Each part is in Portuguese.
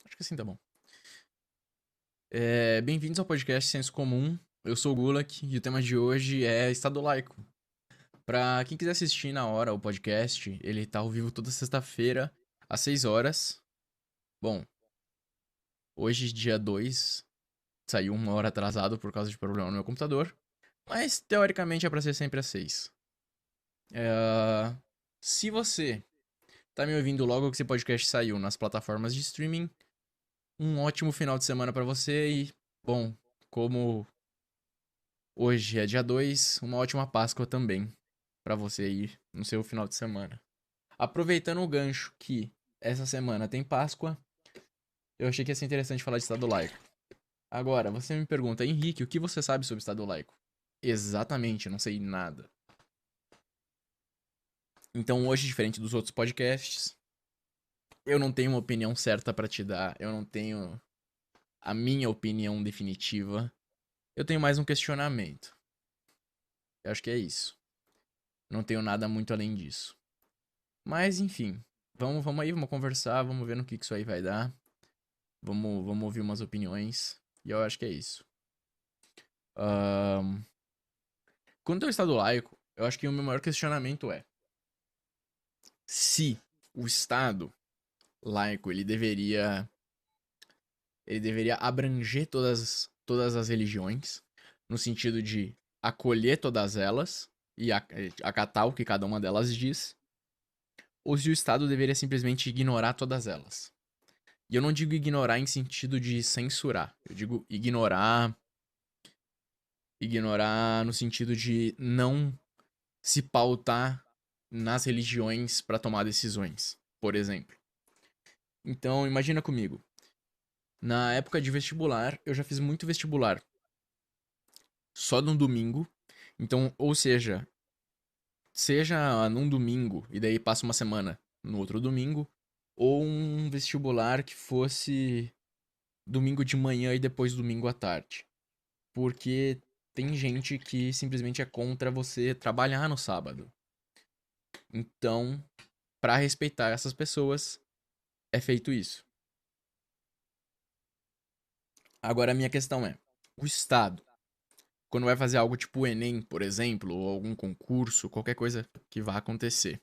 Acho que assim tá bom. Bem-vindos ao podcast Senso Comum. Eu sou o Gulak e o tema de hoje é Estado Laico. Pra quem quiser assistir na hora o podcast, ele tá ao vivo toda sexta-feira, às 6 horas. Bom, hoje, dia 2, saiu uma hora atrasado por causa de problema no meu computador, mas teoricamente é pra ser sempre às 6. É, Se você tá me ouvindo logo que esse podcast saiu nas plataformas de streaming, um ótimo final de semana pra você e, bom, como hoje é dia 2, uma ótima Páscoa também pra você aí no seu final de semana. Aproveitando o gancho que essa semana tem Páscoa, eu achei que ia ser interessante falar de Estado laico. Agora, você me pergunta, Henrique, o que você sabe sobre Estado laico? Exatamente, eu não sei nada. Então, hoje, diferente dos outros podcasts, eu não tenho uma opinião certa pra te dar, eu não tenho a minha opinião definitiva. Eu tenho mais um questionamento. Eu acho que é isso. Não tenho nada muito além disso. Mas, enfim, vamos aí, vamos conversar, vamos ver no que isso aí vai dar. Vamos ouvir umas opiniões. E eu acho que é isso. Ahn, Quanto ao Estado laico, eu acho que o meu maior questionamento é se o Estado laico ele deveria abranger todas as religiões, no sentido de acolher todas elas e acatar o que cada uma delas diz, ou se o Estado deveria simplesmente ignorar todas elas. E eu não digo ignorar em sentido de censurar. Eu digo ignorar no sentido de não se pautar nas religiões para tomar decisões, por exemplo. Então, imagina comigo. Na época de vestibular, eu já fiz muito vestibular só num domingo. Então, ou seja num domingo e daí passa uma semana no outro domingo, ou um vestibular que fosse domingo de manhã e depois domingo à tarde. Porque tem gente que simplesmente é contra você trabalhar no sábado. Então, para respeitar essas pessoas, é feito isso. Agora a minha questão é: o Estado, quando vai fazer algo tipo o Enem, por exemplo, ou algum concurso, qualquer coisa que vá acontecer,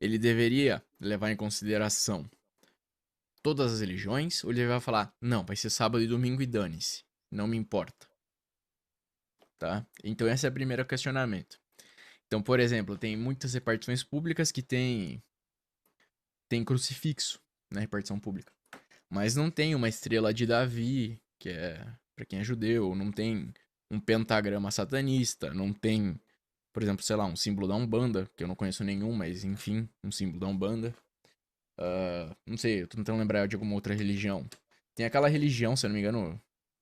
ele deveria levar em consideração todas as religiões, ou ele vai falar, não, vai ser sábado e domingo e dane-se, não me importa, tá? Então esse é o primeiro questionamento. Então, por exemplo, tem muitas repartições públicas que tem crucifixo na repartição pública. Mas não tem uma estrela de Davi, que é pra quem é judeu, não tem um pentagrama satanista, não tem, por exemplo, sei lá, um símbolo da Umbanda, que eu não conheço nenhum, mas enfim, um símbolo da Umbanda. Não sei, eu tô tentando lembrar de alguma outra religião. Tem aquela religião, se eu não me engano,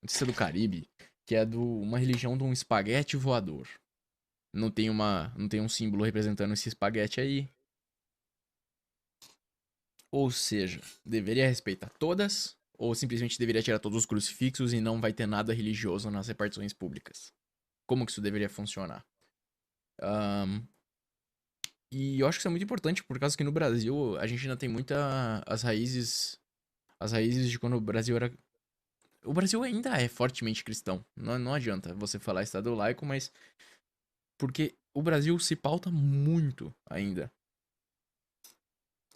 não sei se é do Caribe, que é uma religião de um espaguete voador. Não tem um símbolo representando esse espaguete aí. Ou seja, deveria respeitar todas, ou simplesmente deveria tirar todos os crucifixos e não vai ter nada religioso nas repartições públicas. Como que isso deveria funcionar? Ahn, e eu acho que isso é muito importante, por causa que no Brasil a gente ainda tem muita as raízes de quando o Brasil era. O Brasil ainda é fortemente cristão. Não adianta você falar Estado laico, mas. Porque o Brasil se pauta muito ainda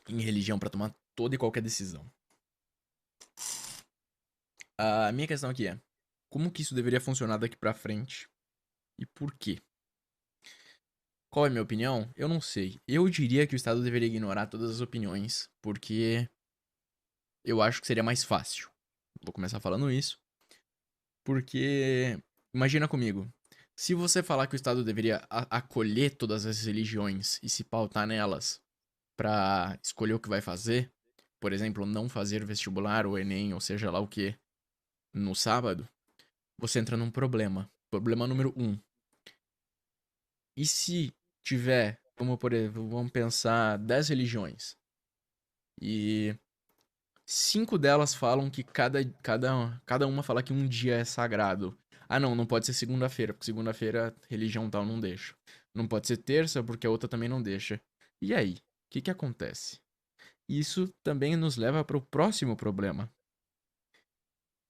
em religião pra tomar toda e qualquer decisão. A minha questão aqui é: como que isso deveria funcionar daqui pra frente e por quê? Qual é a minha opinião? Eu não sei. Eu diria que o Estado deveria ignorar todas as opiniões, porque eu acho que seria mais fácil. Vou começar falando isso, porque imagina comigo. Se você falar que o Estado deveria acolher todas as religiões e se pautar nelas pra escolher o que vai fazer, por exemplo, não fazer vestibular ou Enem, ou seja lá o que, no sábado, você entra num problema. Problema número um. E se tiver, vamos pensar, 10 religiões e 5 delas falam que cada uma fala que um dia é sagrado. Ah, não, não pode ser segunda-feira, porque segunda-feira religião tal não deixa. Não pode ser terça, porque a outra também não deixa. E aí? O que que acontece? Isso também nos leva para o próximo problema.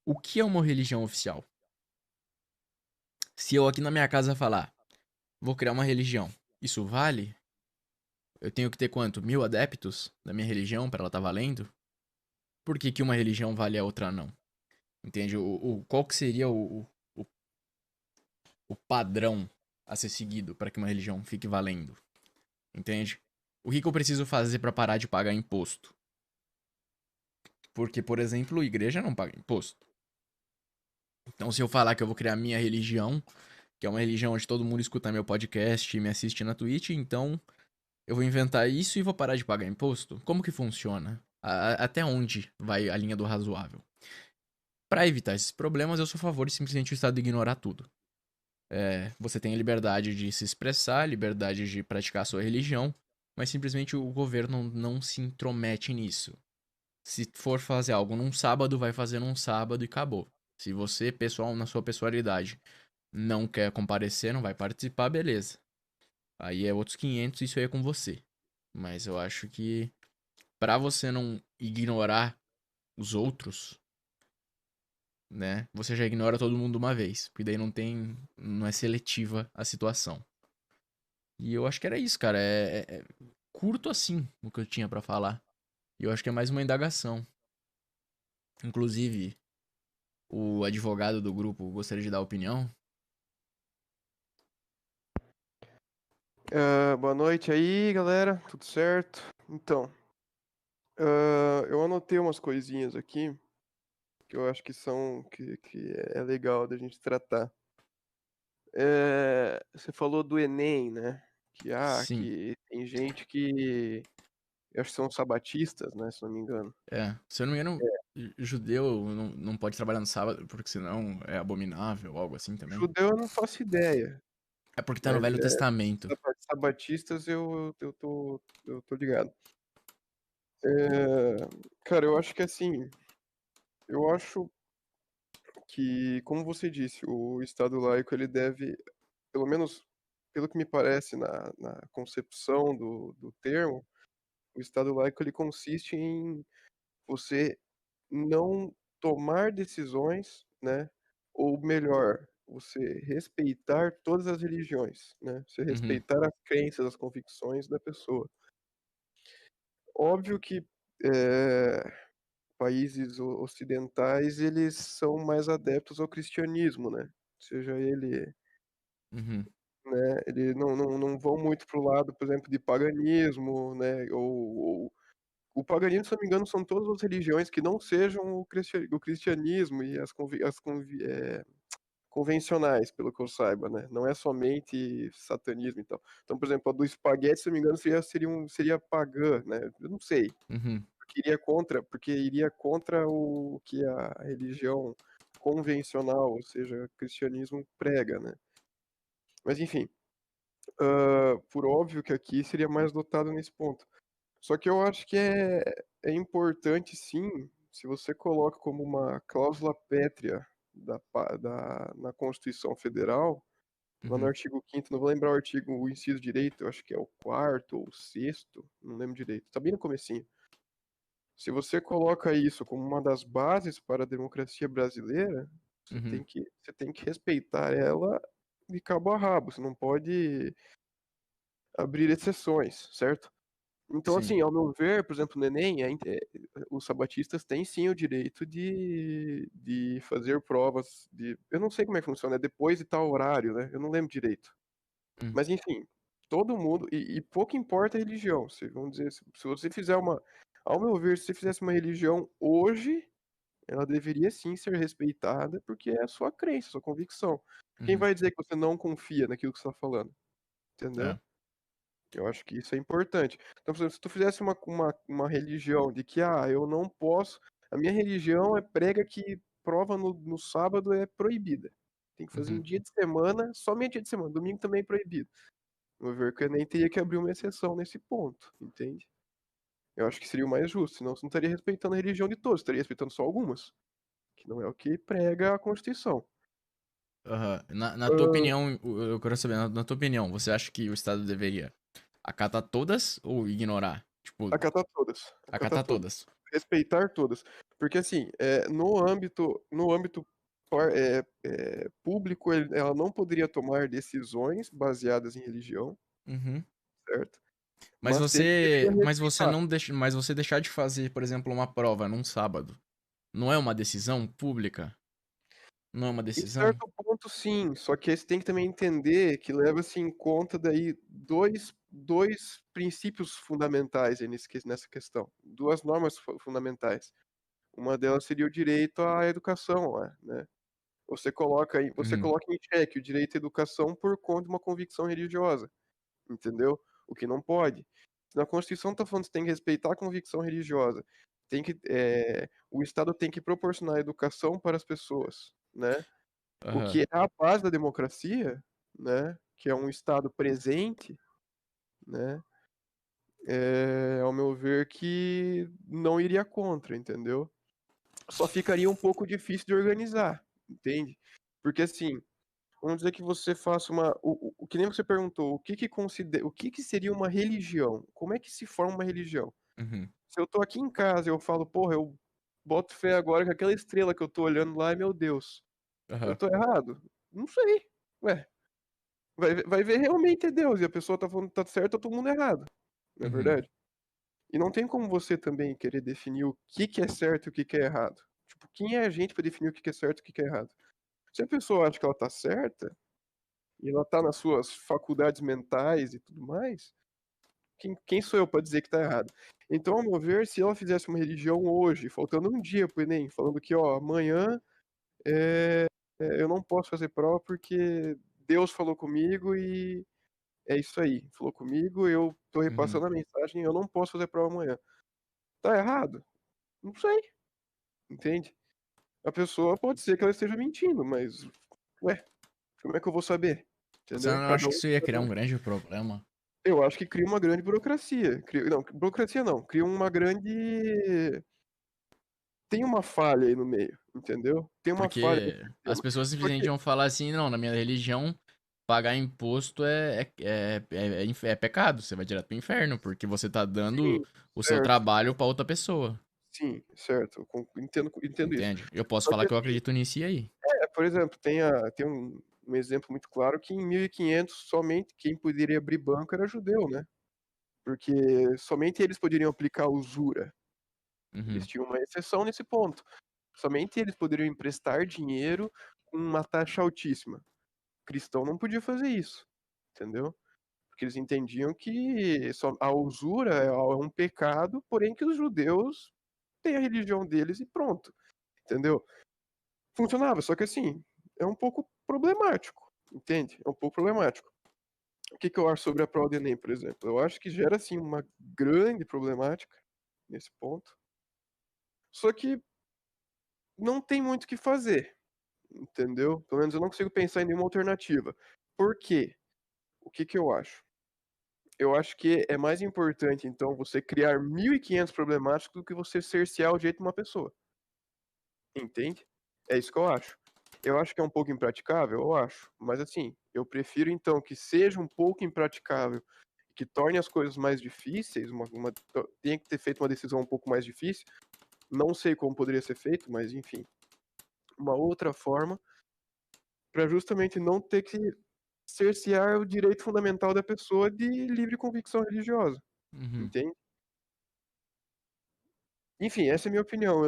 O que é uma religião oficial? Se eu aqui na minha casa falar, vou criar uma religião, isso vale? Eu tenho que ter quanto? 1.000 adeptos da minha religião pra ela tá valendo? Por que que uma religião vale e a outra não? Entende? Qual que seria o, o padrão a ser seguido para que uma religião fique valendo? Entende? O que que eu preciso fazer pra parar de pagar imposto? Porque, por exemplo, igreja não paga imposto. Então, se eu falar que eu vou criar minha religião, que é uma religião onde todo mundo escuta meu podcast e me assiste na Twitch, então eu vou inventar isso e vou parar de pagar imposto? Como que funciona? Até onde vai a linha do razoável? Para evitar esses problemas, eu sou a favor de simplesmente o Estado ignorar tudo. Você tem a liberdade de se expressar, liberdade de praticar a sua religião, mas simplesmente o governo não se intromete nisso. Se for fazer algo num sábado, vai fazer num sábado e acabou. Se você, pessoal, na sua pessoalidade, não quer comparecer, não vai participar, beleza. Aí é outros 500, isso aí é com você. Mas eu acho que pra você não ignorar os outros, né? Você já ignora todo mundo de uma vez, porque daí não é seletiva a situação. E eu acho que era isso, cara. É curto assim o que eu tinha pra falar. E eu acho que é mais uma indagação. Inclusive, o advogado do grupo gostaria de dar opinião. Boa noite aí, galera. Tudo certo? Então, eu anotei umas coisinhas aqui que eu acho que que é legal da gente tratar. Você falou do Enem, né? Sim, Que tem gente que eu acho que são sabatistas, né? Se não me engano. Se eu não me engano, judeu não pode trabalhar no sábado, porque senão é abominável, ou algo assim também. Judeu eu não faço ideia, É porque tá no mas Velho Testamento. sabatistas eu tô ligado. É, cara, eu acho que assim, eu acho que, como você disse, o Estado laico ele deve, pelo menos pelo que me parece na concepção do termo, o Estado laico ele consiste em você não tomar decisões, né? Ou melhor, você respeitar todas as religiões, né? Você Uhum, respeitar as crenças, as convicções da pessoa. Óbvio que eh, países ocidentais eles são mais adeptos ao cristianismo, né? Seja ele, uhum, né? Eles não vão muito pro lado, por exemplo, de paganismo, né? Ou o paganismo, se eu não me engano, são todas as religiões que não sejam o cristianismo e convencionais, pelo que eu saiba, né? Não é somente satanismo e tal. Então, por exemplo, a do espaguete, se eu não me engano, seria pagã, né? Eu não sei. uhum, Porque iria contra o que a religião convencional, ou seja, o cristianismo prega, né? Mas enfim, por óbvio que aqui seria mais dotado nesse ponto. Só que eu acho que é importante, sim, se você coloca como uma cláusula pétrea na Constituição Federal, lá no uhum, artigo 5º, não vou lembrar o inciso direito, eu acho que é o quarto ou o sexto, não lembro direito, tá bem no comecinho. Se você coloca isso como uma das bases para a democracia brasileira, uhum. você tem que respeitar ela de cabo a rabo, você não pode abrir exceções, certo? Então, Sim. assim, ao meu ver, por exemplo, no Enem, os sabatistas têm sim o direito de fazer provas eu não sei como é que funciona, é depois de tal horário, né? Eu não lembro direito. Hum, Mas, enfim, todo mundo, e pouco importa a religião, vamos dizer, se você fizer ao meu ver, se você fizesse uma religião hoje, ela deveria sim ser respeitada, porque é a sua crença, a sua convicção. Quem uhum. vai dizer que você não confia naquilo que você está falando? Entendeu? É. Eu acho que isso é importante. Então, por exemplo, se tu fizesse uma religião de que, eu não posso. A minha religião prega que prova no sábado é proibida. Tem que fazer em Uhum. dia de semana, somente dia de semana. Domingo também é proibido. Vou ver que eu nem teria que abrir uma exceção nesse ponto, entende? Eu acho que seria o mais justo, senão você não estaria respeitando a religião de todos, estaria respeitando só algumas, que não é o que prega a Constituição. Aham. Na tua Ah, opinião, eu quero saber, na tua opinião, você acha que o Estado deveria acatar todas ou ignorar? Tipo, acatar todas. Acatar acatar todas. todas. respeitar todas. Porque assim, no âmbito público, ela não poderia tomar decisões baseadas em religião, Uhum. certo? Mas Mas sempre deveria você respeitar. não deixa, mas você deixar de fazer, por exemplo, uma prova num sábado, não é uma decisão pública? Não é uma Em decisão? certo ponto, sim, só que aí você tem que também entender que leva-se em conta daí dois princípios fundamentais aí nessa questão, duas normas fundamentais. Uma delas seria o direito à educação, né? Você Uhum. coloca em xeque o direito à educação por conta de uma convicção religiosa, entendeu? O que não pode. Se na Constituição está falando que você tem que respeitar a convicção religiosa, o Estado tem que proporcionar educação para as pessoas, né? O que Aham. é a base da democracia, né? Que é um Estado presente, né? Ao meu ver, que não iria contra, entendeu? Só ficaria um pouco difícil de organizar, entende? Porque assim, vamos dizer que você faça o que nem você perguntou, o que que seria uma religião? Como é que se forma uma religião? Uhum. Se eu tô aqui em casa e eu falo, porra, eu boto fé agora que aquela estrela que eu tô olhando lá é meu Deus. Eu Aham. tô errado? Não sei. Ué, vai ver realmente é Deus e a pessoa tá falando que tá certo, tá todo mundo errado. Não é Uhum. verdade? E não tem como você também querer definir o que é certo e o que é errado. Tipo, quem é a gente pra definir o que é certo e o que é errado? Se a pessoa acha que ela tá certa, e ela tá nas suas faculdades mentais e tudo mais, quem sou eu para dizer que tá errado? Então, ao meu ver, se ela fizesse uma religião hoje, faltando um dia pro Enem, falando que, ó, amanhã eu não posso fazer prova porque Deus falou comigo e é isso aí. Falou comigo, eu tô Uhum. repassando a mensagem, eu não posso fazer prova amanhã. Tá errado? Não sei, entende? A pessoa pode ser que ela esteja mentindo, mas, ué, como é que eu vou saber? Você Entendeu? não acha que isso ia criar um grande problema? Eu acho que cria uma grande burocracia. Não, burocracia não. Cria uma grande. Tem uma falha aí no meio, entendeu? Tem uma falha Porque nesse as sistema. pessoas Só simplesmente que, vão falar assim, não, na minha religião, pagar imposto é pecado, você vai direto pro inferno, porque você tá dando sim, o seu certo. trabalho pra outra pessoa, Sim, certo. Entendo isso. entende? Eu posso Só falar que que eu assim, acredito nisso e aí? por exemplo, tem um exemplo muito claro que em 1500 somente quem poderia abrir banco era judeu, né? Porque somente eles poderiam aplicar usura. Eles Uhum, tinham uma exceção nesse ponto. Somente eles poderiam emprestar dinheiro com uma taxa altíssima. Cristão não podia fazer isso, entendeu? Porque eles entendiam que a usura é um pecado, porém que os judeus têm a religião deles e pronto, entendeu? Funcionava, só que assim, é um pouco problemático, entende? É um pouco problemático. O que eu acho sobre a prova do Enem, por exemplo? Eu acho que gera, assim, uma grande problemática nesse ponto, só que não tem muito o que fazer, entendeu? Pelo menos eu não consigo pensar em nenhuma alternativa. Por quê? O que eu acho? Eu acho que é mais importante, então, você criar 1.500 problemáticos do que você cercear o direito de uma pessoa. Entende? É isso que eu acho. Eu acho que é um pouco impraticável, eu acho. Mas assim, eu prefiro então que seja um pouco impraticável, que torne as coisas mais difíceis, tenha que ter feito uma decisão um pouco mais difícil. Não sei como poderia ser feito, mas enfim, uma outra forma para justamente não ter que cercear o direito fundamental da pessoa de livre convicção religiosa, uhum, entende? Enfim, essa é a minha opinião.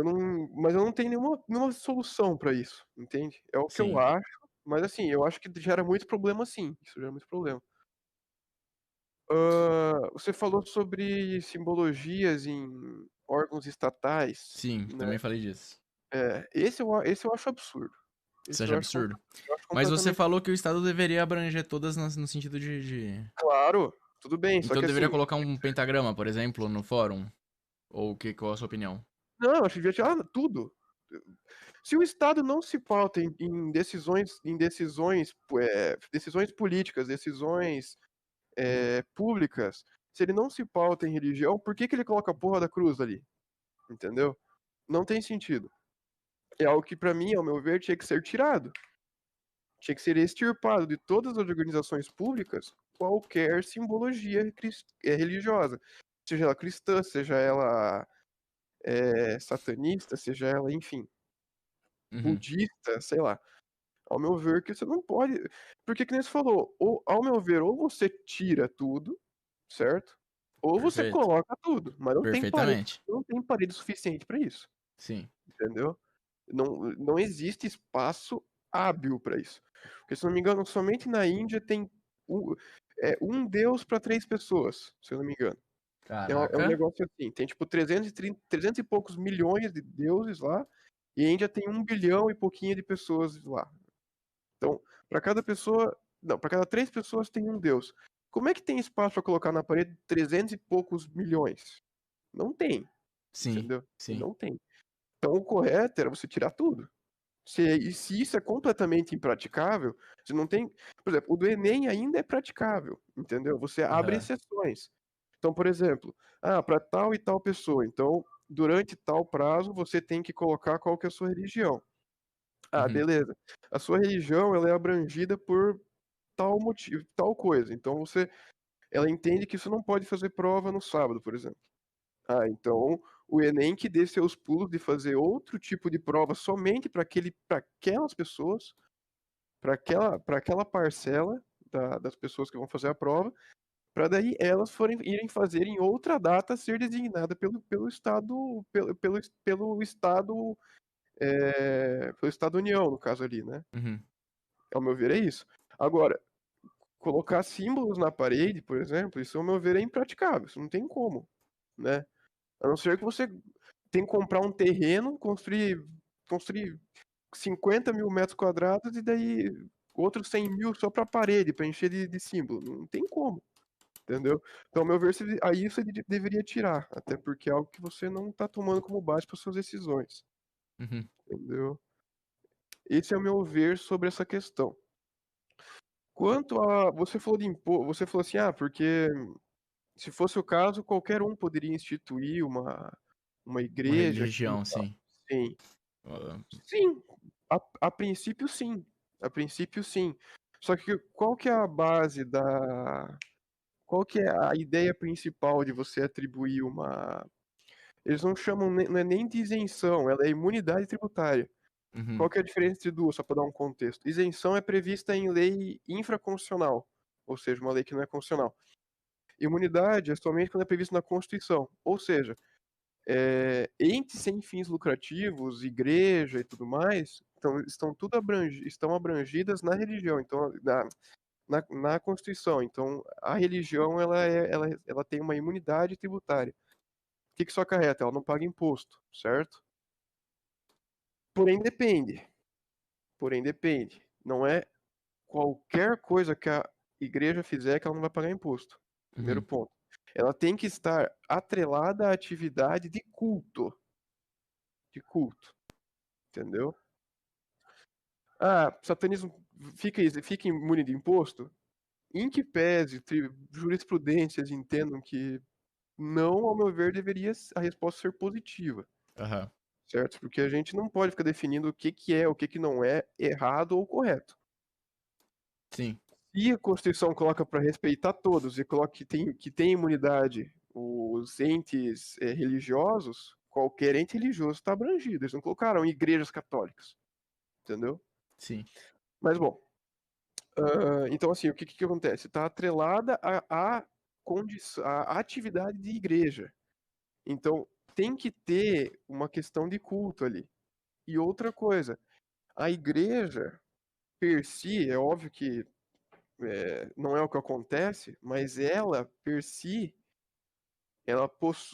Mas eu não tenho nenhuma solução pra isso, entende? É o que eu sim, acho, mas assim, eu acho que gera muito problema sim. Isso gera muito problema. Você falou sobre simbologias em órgãos estatais, sim, né? também falei disso. Esse eu acho absurdo. Você Esse acha eu acho, absurdo? eu acho Mas você completamente. falou que o Estado deveria abranger todas no sentido Claro, tudo bem, só Então que deveria assim, colocar um pentagrama, por exemplo, no fórum? Ou qual a sua opinião? não, eu acho que devia tirar tudo. Se o Estado não se pauta decisões políticas, decisões públicas, se ele não se pauta em religião, por que ele coloca a porra da cruz ali? Entendeu? Não tem sentido. É algo que, pra mim, ao meu ver, tinha que ser tirado. Tinha que ser extirpado de todas as organizações públicas qualquer simbologia religiosa. Seja ela cristã, seja ela satanista, seja ela, enfim, Uhum. budista, sei lá. Ao meu ver que você não pode porque que nem você falou, ou ao meu ver, ou você tira tudo, certo? Ou você Perfeito. coloca tudo, mas Perfeitamente. não tem parede suficiente pra isso, Sim. entendeu? Não existe espaço hábil pra isso. Porque se eu não me engano, somente na Índia tem um 1 deus pra 3 pessoas, se eu não me engano. É um Caraca. negócio assim, tem tipo 300 e poucos milhões de deuses lá, e a Índia tem 1 bilhão e pouquinho de pessoas lá. Então, para cada pessoa não, para cada 3 pessoas tem um deus. Como é que tem espaço para colocar na parede 300 e poucos milhões? Não tem, Sim, entendeu? sim. Não tem. Então o correto era você tirar tudo. Se isso é completamente impraticável, você não tem por exemplo, o do Enem ainda é praticável, entendeu? Você abre Aham. exceções. Então, por exemplo, para tal e tal pessoa, então, durante tal prazo, você tem que colocar qual que é a sua religião. Ah, Uhum. beleza. A sua religião, ela é abrangida por tal motivo, tal coisa. Então ela entende que isso não pode fazer prova no sábado, por exemplo. Ah, então o Enem que dê seus pulos de fazer outro tipo de prova somente para aquelas pessoas, para aquela parcela das pessoas que vão fazer a prova, para daí elas irem fazer em outra data ser designada pelo Estado, pelo Estado União, no caso ali, né? Uhum. Ao meu ver, é isso. Agora, colocar símbolos na parede, por exemplo, isso ao meu ver é impraticável, isso não tem como, né? A não ser que você tem que comprar um terreno, construir 50 mil metros quadrados e daí outros 100 mil só para parede, para encher de símbolo. Não tem como, entendeu? Então, ao meu ver, aí você deveria tirar, até porque é algo que você não está tomando como base para suas decisões, Uhum. entendeu? Esse é o meu ver sobre essa questão. Quanto a. Você falou de imposto. Você falou assim, porque se fosse o caso, qualquer um poderia instituir uma Uma igreja aqui e religião, tal. sim. Sim. Ah, Sim. A princípio, sim. A princípio, sim. Só que qual que é a base da. Qual que é a ideia principal de você atribuir uma. Eles não chamam, não é nem de isenção, ela é imunidade tributária. Qual Uhum. que é a diferença entre duas, só para dar um contexto? Isenção é prevista em lei infraconstitucional, ou seja, uma lei que não é constitucional. Imunidade é somente quando é previsto na Constituição. Ou seja, entes sem fins lucrativos, igreja e tudo mais, então, estão abrangidas na religião, então, na Constituição. Então, a religião ela tem uma imunidade tributária. O que isso acarreta? Ela não paga imposto, certo? Porém, depende. Porém, depende. Não é qualquer coisa que a igreja fizer que ela não vai pagar imposto. Primeiro Uhum. ponto. Ela tem que estar atrelada à atividade de culto, entendeu? Ah, satanismo fica imune de imposto? Em que pese jurisprudências entendam que não, ao meu ver, deveria a resposta ser positiva, Aham. certo? Porque a gente não pode ficar definindo o que é, o que não é errado ou correto. Sim. Se a Constituição coloca para respeitar todos e coloca que tem imunidade os entes religiosos, qualquer ente religioso está abrangido. Eles não colocaram igrejas católicas, entendeu? Sim. Mas bom, então assim, o que acontece? Está atrelada à atividade de igreja. Então tem que ter uma questão de culto ali. E outra coisa, a igreja per si, é óbvio que não é o que acontece, mas ela, per si, ela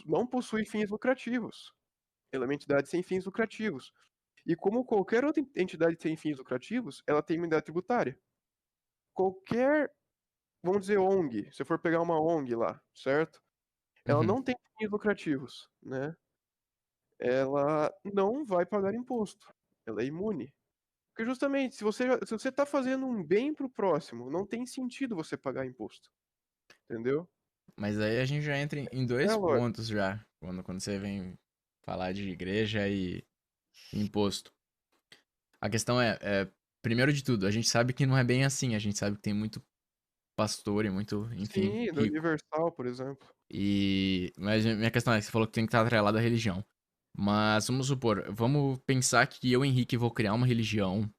não possui fins lucrativos. Ela é uma entidade sem fins lucrativos. E como qualquer outra entidade sem fins lucrativos, ela tem imunidade tributária. Qualquer, vamos dizer, ONG, se for pegar uma ONG lá, certo? Ela Uhum. não tem fins lucrativos, né? Ela não vai pagar imposto. Ela é imune. Porque justamente, se você está fazendo um bem para o próximo, não tem sentido você pagar imposto. Entendeu? Mas aí a gente já entra em É dois a lógica. pontos já, quando você vem falar de igreja e imposto. A questão primeiro de tudo, a gente sabe que não é bem assim, a gente sabe que tem muito pastor e muito, enfim, Sim, do rico. Universal, por exemplo. Mas minha questão é que você falou que tem que estar atrelado à religião. Mas vamos supor, vamos pensar que eu, Henrique, vou criar uma religião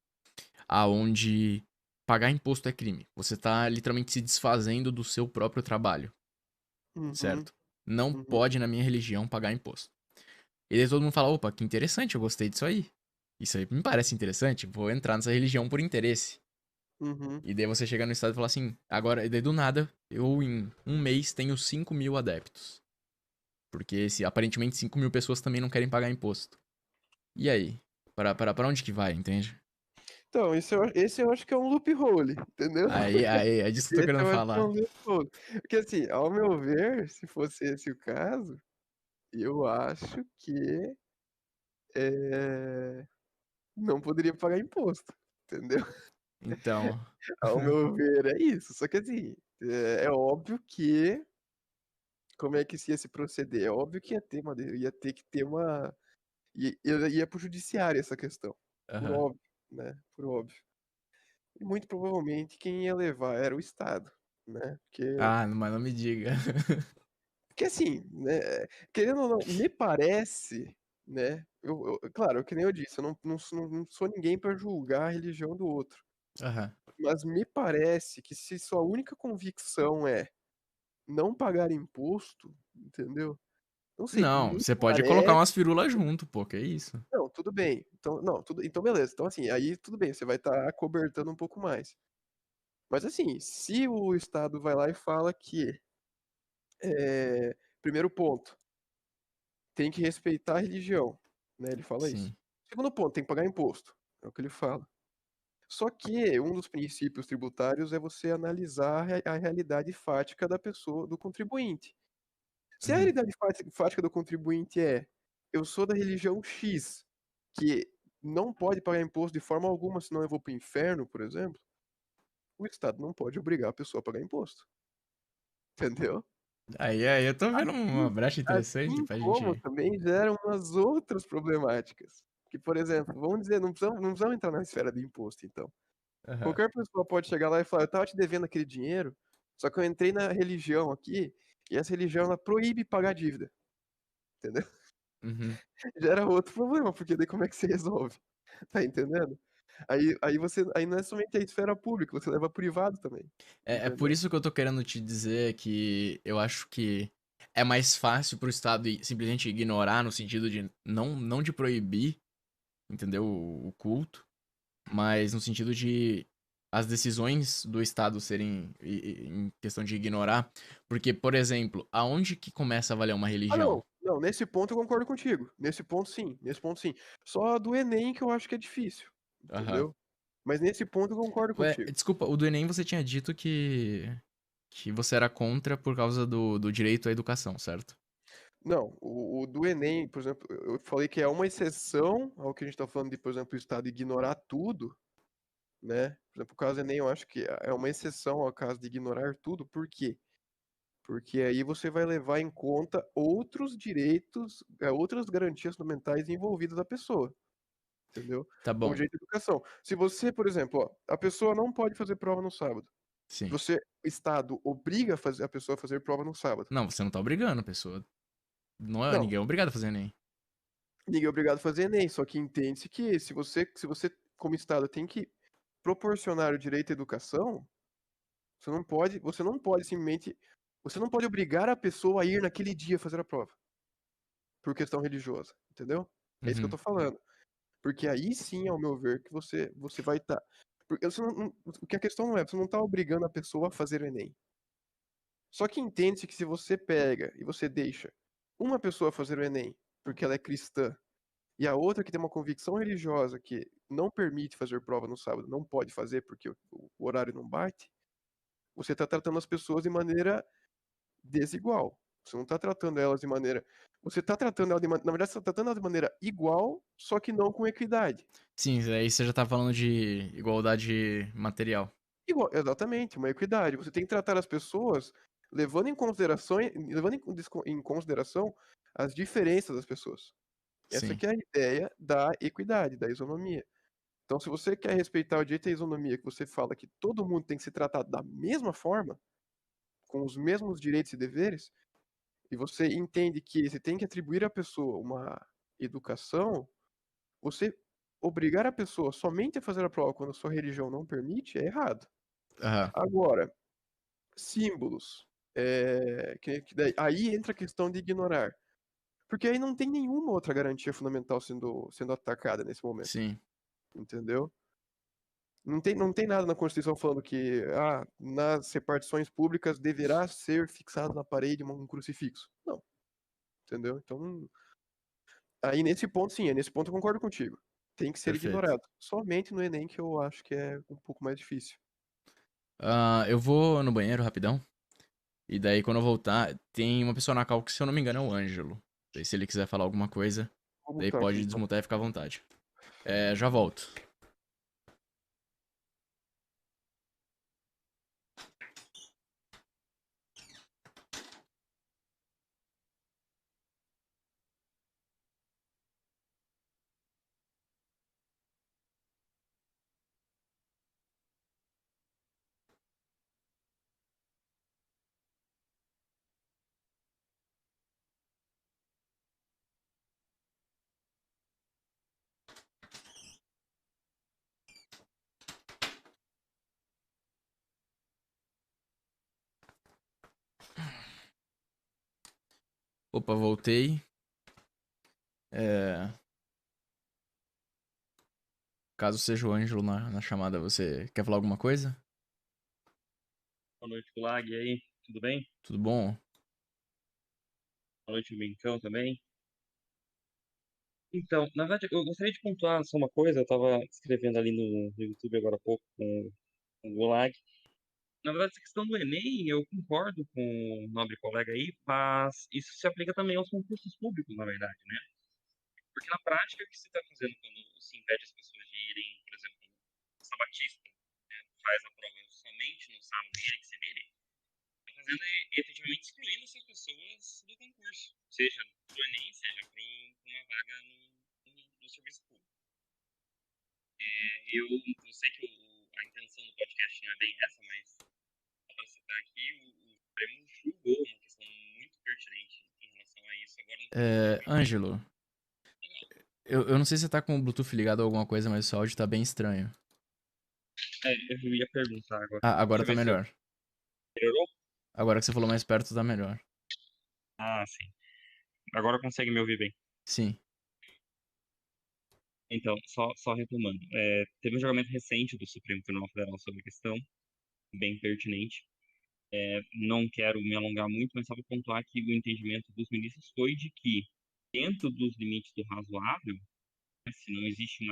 aonde pagar imposto é crime. Você tá literalmente se desfazendo do seu próprio trabalho, Uhum, certo? Não uhum, pode, na minha religião, pagar imposto. E daí todo mundo fala, opa, que interessante, eu gostei disso aí. Isso aí me parece interessante, vou entrar nessa religião por interesse. uhum. E daí você chega no estado e fala assim, agora, e daí do nada, eu em um mês tenho 5.000 adeptos. Porque se aparentemente 5.000 pessoas também não querem pagar imposto. E aí? Pra onde que vai, entende? Então, esse eu acho que é um loophole, entendeu? Aí, é disso que eu tô Esse querendo eu acho que é um falar. loophole. Porque assim, ao meu ver, se fosse esse o caso, eu acho que eh, não poderia pagar imposto, entendeu? Então, Ao meu ver é isso. Só que assim, é óbvio que como é que se ia se proceder? É óbvio que ia ter que ter uma ia para o judiciário essa questão, por aham. óbvio, né, por óbvio. E muito provavelmente quem ia levar era o Estado, né, Ah, mas não me diga. porque assim, né, querendo ou não, me parece, né, claro, que nem eu disse, eu não sou ninguém para julgar a religião do outro, Aham. mas me parece que se sua única convicção é não pagar imposto, entendeu, não sei, Não, me você pode colocar parece umas firulas junto, pô, que isso? não, tudo bem, então não, então beleza, então assim, aí tudo bem, você vai estar acobertando um pouco mais. Mas assim, se o Estado vai lá e fala que, primeiro ponto, tem que respeitar a religião, né, ele fala isso. Sim. Segundo ponto, tem que pagar imposto, é o que ele fala. Só que um dos princípios tributários é você analisar a realidade fática da pessoa, do contribuinte. Se a Uhum. realidade fática do contribuinte é: "Eu sou da religião X, que não pode pagar imposto de forma alguma, senão eu vou para o inferno", por exemplo, o Estado não pode obrigar a pessoa a pagar imposto, entendeu? Aí eu tô vendo uma Assim brecha interessante assim pra como gente. também geram umas outras problemáticas, que, por exemplo, vamos dizer, não precisamos entrar na esfera do imposto então. Aham. Qualquer pessoa pode chegar lá e falar: "Eu estava te devendo aquele dinheiro, só que eu entrei na religião aqui, e essa religião ela proíbe pagar dívida", entendeu? Uhum. Gera outro problema, porque daí como é que você resolve? Tá entendendo? Aí não é somente a esfera pública, você leva privado também, É por entendeu? isso que eu tô querendo te dizer que eu acho que é mais fácil pro Estado simplesmente ignorar no sentido de não de proibir, entendeu? O culto, mas no sentido de as decisões do Estado serem em questão de ignorar. Porque, por exemplo, aonde que começa a valer uma Ah, religião? não, não, nesse ponto eu concordo contigo, nesse ponto sim, nesse ponto sim. Só a do Enem que eu acho que é difícil, Aham. entendeu? Mas nesse ponto eu concordo Ué, contigo. desculpa, o do Enem você tinha dito que você era contra por causa do direito à educação, certo? Não, o do Enem, por exemplo, eu falei que é uma exceção ao que a gente tá falando de, por exemplo, o Estado ignorar tudo, né? Por exemplo, o caso do Enem eu acho que é uma exceção ao caso de ignorar tudo, por quê? Porque aí você vai levar em conta outros direitos, outras garantias fundamentais envolvidas da pessoa, entendeu? Tá Como o bom, direito à educação. Se você, por exemplo, ó, a pessoa não pode fazer prova no sábado. sim. Você, o Estado, obriga a pessoa a fazer prova no sábado. Não, você não tá obrigando a pessoa. Não é, Não, ninguém é obrigado a fazer Enem. ninguém é obrigado a fazer Enem, só que entende-se que se você, como Estado, tem que proporcionar o direito à educação, você não pode simplesmente, você não pode obrigar a pessoa a ir naquele dia fazer a prova, por questão religiosa, entendeu? É isso que eu Uhum. tô falando. Porque aí sim, ao meu ver, que você vai estar. Porque o que a questão não é, você não tá obrigando a pessoa a fazer o Enem. Só que entende-se que se você pega e você deixa uma pessoa fazer o Enem porque ela é cristã e a outra que tem uma convicção religiosa que não permite fazer prova no sábado, não pode fazer porque o horário não bate, você está tratando as pessoas de maneira desigual. Você não está tratando elas de maneira. Você está tratando elas na verdade, você está tratando elas de maneira igual, só que não com equidade. Sim, aí você já tá falando de igualdade material. Igual, exatamente, uma equidade. Você tem que tratar as pessoas levando em consideração as diferenças das pessoas. Essa Sim, que é a ideia da equidade, da isonomia. Então, se você quer respeitar o direito à isonomia, que você fala que todo mundo tem que ser tratado da mesma forma, com os mesmos direitos e deveres, e você entende que você tem que atribuir à pessoa educação, você obrigar a pessoa somente a fazer a prova quando a sua religião não permite, é errado. Aham. Agora, símbolos, que daí aí entra a questão de ignorar, porque aí não tem nenhuma outra garantia fundamental sendo atacada nesse momento, Sim. entendeu? Não tem nada na Constituição falando que, nas repartições públicas deverá ser fixado na parede um crucifixo. Não, entendeu? Então, aí nesse ponto sim, nesse ponto eu concordo contigo. Tem que ser Perfeito. ignorado. Somente no Enem que eu acho que é um pouco mais difícil. Eu vou no banheiro rapidão. E daí, quando eu voltar, tem uma pessoa na cal que, se eu não me engano, é o Ângelo. Daí, se ele quiser falar alguma coisa, Vou daí botar aqui pode então. desmutar e ficar à vontade. Já volto. Opa, voltei. É, Caso seja o Ângelo na chamada, você quer falar alguma coisa? Boa noite, Gulag. E aí, tudo bem? Tudo bom? Boa noite, Bencão também. Então, na verdade, eu gostaria de pontuar só uma coisa. Eu estava escrevendo ali no YouTube agora há pouco com o Gulag. Na verdade, essa questão do Enem, eu concordo com o nobre colega aí, mas isso se aplica também aos concursos públicos, na verdade, né? Porque na prática, o que se está fazendo quando se impede as pessoas de irem, por exemplo, sabatista, né? Faz a prova somente no sábado, ele que se vire, está fazendo efetivamente excluindo essas pessoas do concurso, seja pro Enem, seja para uma vaga no serviço público. Eu sei que a intenção do podcast não é bem essa, mas para citar aqui, o Supremo julgou uma questão muito pertinente em relação a isso agora no final de abril. Ângelo, Legal. eu não sei se você tá com o Bluetooth ligado ou alguma coisa, mas o seu áudio tá bem estranho. Eu ia perguntar agora. Agora Deixa eu tá ver se melhor. melhorou. Agora que você falou mais perto, tá melhor. Ah, sim. Agora consegue me ouvir bem. Sim. Então, só retomando. Teve um julgamento recente do Supremo Tribunal Federal sobre a questão, bem pertinente. Não quero me alongar muito, mas só para pontuar que o entendimento dos ministros foi de que, dentro dos limites do razoável, né, se não existe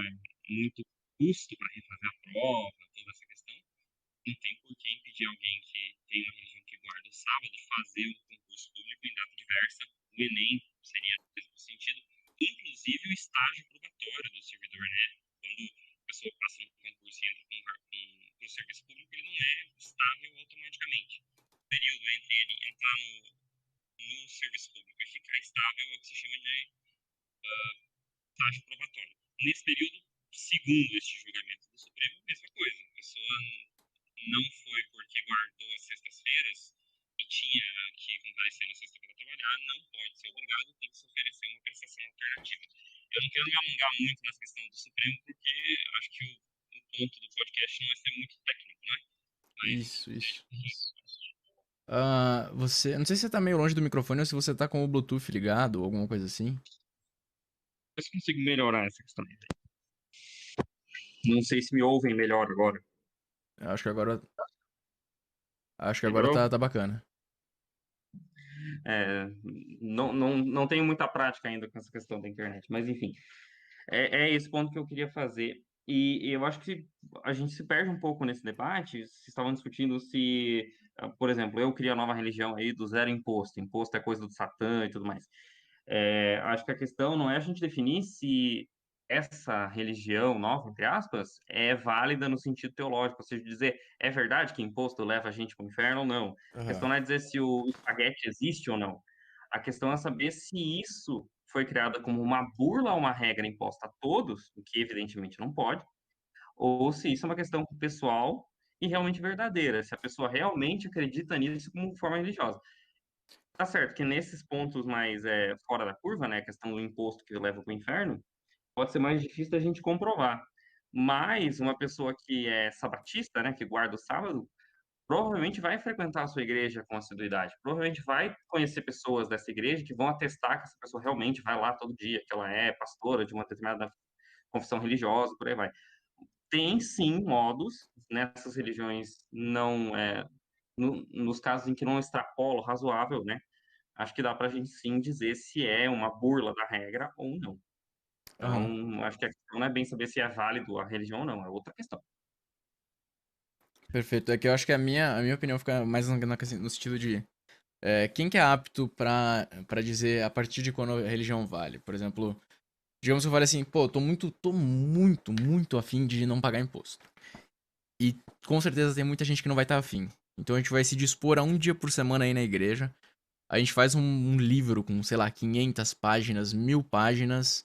muito custo para refazer a prova, toda essa questão, não tem por que impedir alguém que tem uma religião que guarda o sábado fazer um concurso público em data diversa. O Enem seria no mesmo sentido, inclusive o estágio probatório do servidor, né? Quando a pessoa passa no concurso e entra com o serviço público, ele não é estável automaticamente. O período entre ele entrar no serviço público e ficar estável é o que se chama de estágio probatório. Nesse período, segundo este julgamento do Supremo, a mesma coisa. A pessoa não foi porque guardou as sextas-feiras e tinha que comparecer na sexta-feira trabalhar, não pode ser obrigado, tem que se oferecer uma prestação alternativa. Eu não quero me alongar muito nessa questão do Supremo, porque acho que o ponto do podcast não é ser muito técnico, né? Mas Isso, deixa isso. eu falar essa parte. Não sei se você tá meio longe do microfone ou se você tá com o Bluetooth ligado ou alguma coisa assim. Ver se consigo melhorar essa questão aí. Não sei se me ouvem melhor agora. Eu acho que agora Melhorou? tá bacana. É, não tenho muita prática ainda com essa questão da internet, mas enfim, é esse ponto que eu queria fazer. E eu acho que a gente se perde um pouco nesse debate. Se estavam discutindo se, por exemplo, eu crio a nova religião aí do zero imposto, imposto é coisa do Satã e tudo mais. Acho que a questão não é a gente definir se essa religião nova, entre aspas, é válida no sentido teológico, ou seja, dizer é verdade que imposto leva a gente para o inferno ou não. A questão Aham. não é dizer se o espaguete existe ou não. A questão é saber se isso foi criado como uma burla a uma regra imposta a todos, o que evidentemente não pode, ou se isso é uma questão pessoal e realmente verdadeira, se a pessoa realmente acredita nisso como forma religiosa. Tá certo que nesses pontos mais fora da curva, né, a questão do imposto que leva para o inferno, pode ser mais difícil da gente comprovar. Mas uma pessoa que é sabatista, né, que guarda o sábado, provavelmente vai frequentar a sua igreja com assiduidade. Provavelmente vai conhecer pessoas dessa igreja que vão atestar que essa pessoa realmente vai lá todo dia, que ela é pastora de uma determinada confissão religiosa, por aí vai. Tem sim modos nessas religiões não nos casos em que não extrapola o razoável, né? Acho que dá para a gente sim dizer se é uma burla da regra ou não. Aham. Então, acho que a questão não é bem saber se é válido a religião ou não, é outra questão. Perfeito. É que eu acho que a minha opinião fica mais no sentido de quem que é apto pra dizer a partir de quando a religião vale. Por exemplo, digamos que eu fale assim, pô, tô muito afim de não pagar imposto. E com certeza tem muita gente que não vai estar afim. Então a gente vai se dispor a um dia por semana aí na igreja. A gente faz um livro com, sei lá, 500 páginas, 1000 páginas,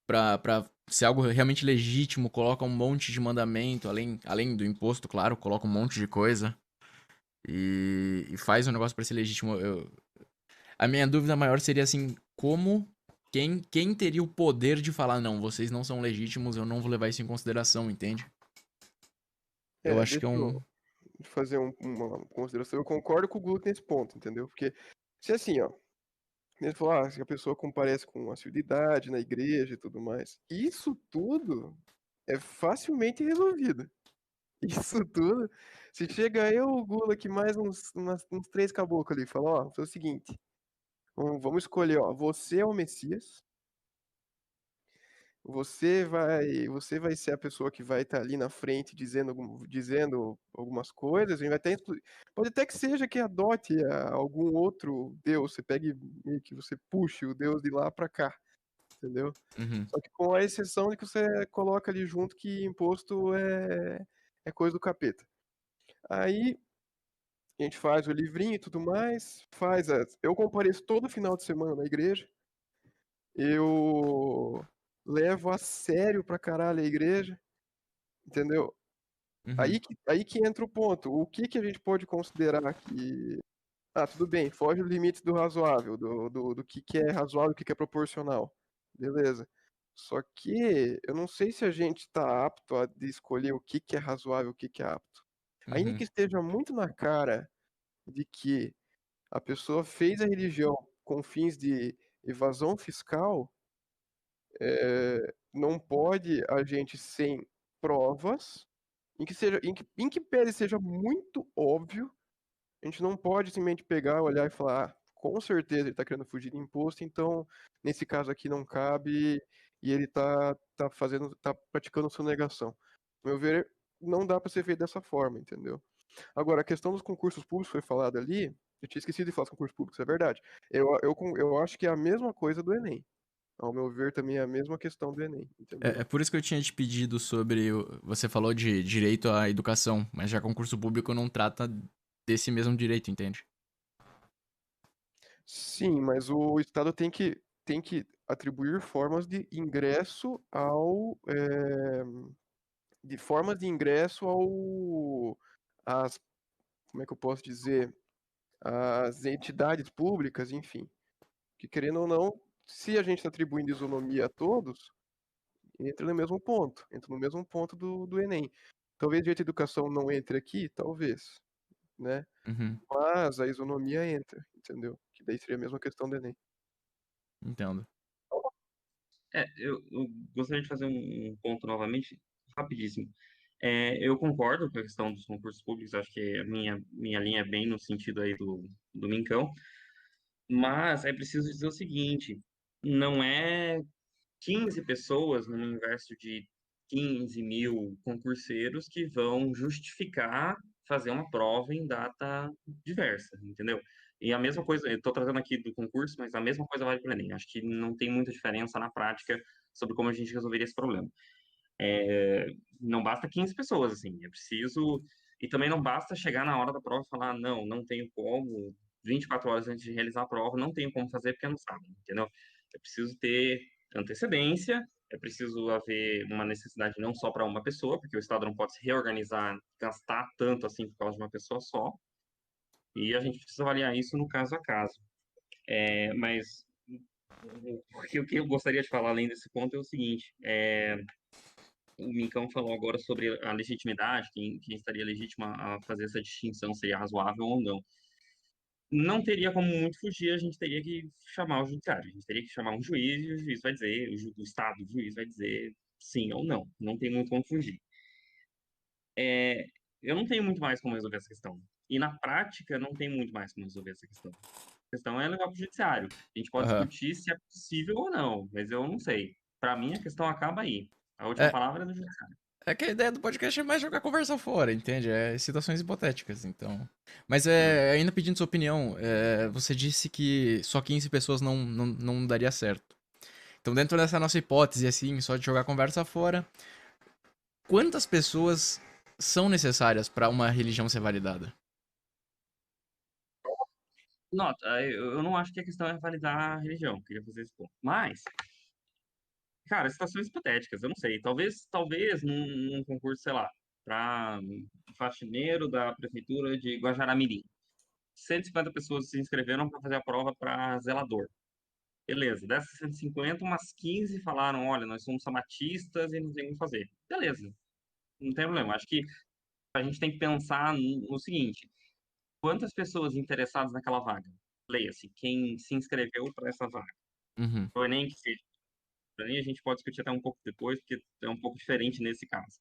pra ser algo realmente legítimo, coloca um monte de mandamento, além do imposto, claro, coloca um monte de coisa. E faz um negócio pra ser legítimo. A minha dúvida maior seria assim, como. Quem teria o poder de falar, não, vocês não são legítimos, eu não vou levar isso em consideração, entende? Eu acho que Deixa é um. eu fazer uma consideração. Eu concordo com o Guto nesse ponto, entendeu? Porque se assim, ó, ele falou, se a pessoa comparece com assiduidade na igreja e tudo mais, isso tudo é facilmente resolvido. Isso tudo. Se chega eu, o Gula, aqui mais uns três caboclos ali, fala, ó, é o seguinte, vamos escolher, ó, você é o Messias, você vai ser a pessoa que vai estar ali na frente dizendo algumas coisas, a gente vai até pode até que seja que adote algum outro Deus, você pegue meio que você puxe o Deus de lá pra cá, entendeu? Uhum, Só que com a exceção de que você coloca ali junto que imposto é coisa do capeta. Aí a gente faz o livrinho e tudo mais, eu compareço todo final de semana na igreja, eu levo a sério pra caralho a igreja, entendeu? uhum, Aí que entra o ponto. O que que a gente pode considerar que. Ah, tudo bem, foge dos limites do razoável, do que é razoável, o que é proporcional. Beleza. Só que eu não sei se a gente está apto a de escolher o que é razoável, o que é apto. Ainda que uhum, esteja muito na cara de que a pessoa fez a religião com fins de evasão fiscal, não pode a gente, sem provas, em que pese seja muito óbvio, a gente não pode simplesmente pegar, olhar e falar, com certeza ele está querendo fugir de imposto, então nesse caso aqui não cabe e ele tá praticando sonegação. No meu ver, não dá para ser feito dessa forma, entendeu? Agora, a questão dos concursos públicos foi falada ali, eu tinha esquecido de falar dos concursos públicos, é verdade. Eu acho que é a mesma coisa do Enem. Ao meu ver, também é a mesma questão do Enem, É entendeu? por isso que eu tinha te pedido sobre. Você falou de direito à educação, mas já concurso público não trata desse mesmo direito, entende? Sim, mas o Estado tem que atribuir formas de ingresso de formas de ingresso às, como é que eu posso dizer, às entidades públicas, enfim. Que querendo ou não, se a gente está atribuindo isonomia a todos, entra no mesmo ponto do Enem. Talvez direito à educação não entre aqui, talvez, né? Uhum, Mas a isonomia entra, entendeu? Que daí seria a mesma questão do Enem. entendo. Eu gostaria de fazer um ponto novamente, rapidíssimo. Eu concordo com a questão dos concursos públicos, acho que a minha linha é bem no sentido aí do Mincão, mas é preciso dizer o seguinte, não é 15 pessoas no universo de 15 mil concurseiros que vão justificar fazer uma prova em data diversa, entendeu? E a mesma coisa, eu estou trazendo aqui do concurso, mas a mesma coisa vale para o Enem. Acho que não tem muita diferença na prática sobre como a gente resolveria esse problema. Não basta 15 pessoas, assim, é preciso. E também não basta chegar na hora da prova e falar, não, não tenho como, 24 horas antes de realizar a prova, não tenho como fazer porque não sabe, entendeu? É preciso ter antecedência, é preciso haver uma necessidade não só para uma pessoa, porque o Estado não pode se reorganizar, gastar tanto assim por causa de uma pessoa só. E a gente precisa avaliar isso no caso a caso. Mas o que eu gostaria de falar além desse ponto é o seguinte: o Mincão falou agora sobre a legitimidade, quem estaria legítimo a fazer essa distinção, seria razoável ou não. Não teria como muito fugir, a gente teria que chamar o judiciário, a gente teria que chamar um juiz e o juiz vai dizer, o Estado, o juiz vai dizer sim ou não, não tem muito como fugir. Eu não tenho muito mais como resolver essa questão. E na prática, não tem muito mais como resolver essa questão. A questão é levar para o judiciário. A gente pode Aham. discutir se é possível ou não, mas eu não sei. Para mim, a questão acaba aí. A última É, palavra é do judiciário. é que a ideia do podcast é mais jogar conversa fora, entende? É situações hipotéticas, então. Mas ainda pedindo sua opinião, você disse que só 15 pessoas não daria certo. Então, dentro dessa nossa hipótese, assim, só de jogar conversa fora, quantas pessoas são necessárias para uma religião ser validada? Nota, eu não acho que a questão é validar a religião, queria fazer esse ponto. Mas, cara, situações hipotéticas, eu não sei. Talvez num concurso, sei lá, para faxineiro da prefeitura de Guajará-Mirim. 150 pessoas se inscreveram para fazer a prova para zelador. Beleza, dessas 150, umas 15 falaram: olha, nós somos sabatistas e não tem o que fazer. Beleza, não tem problema. Acho que a gente tem que pensar no seguinte: quantas pessoas interessadas naquela vaga? Leia-se, quem se inscreveu para essa vaga. Uhum, O Enem que seja. O Enem a gente pode discutir até um pouco depois, porque é um pouco diferente nesse caso.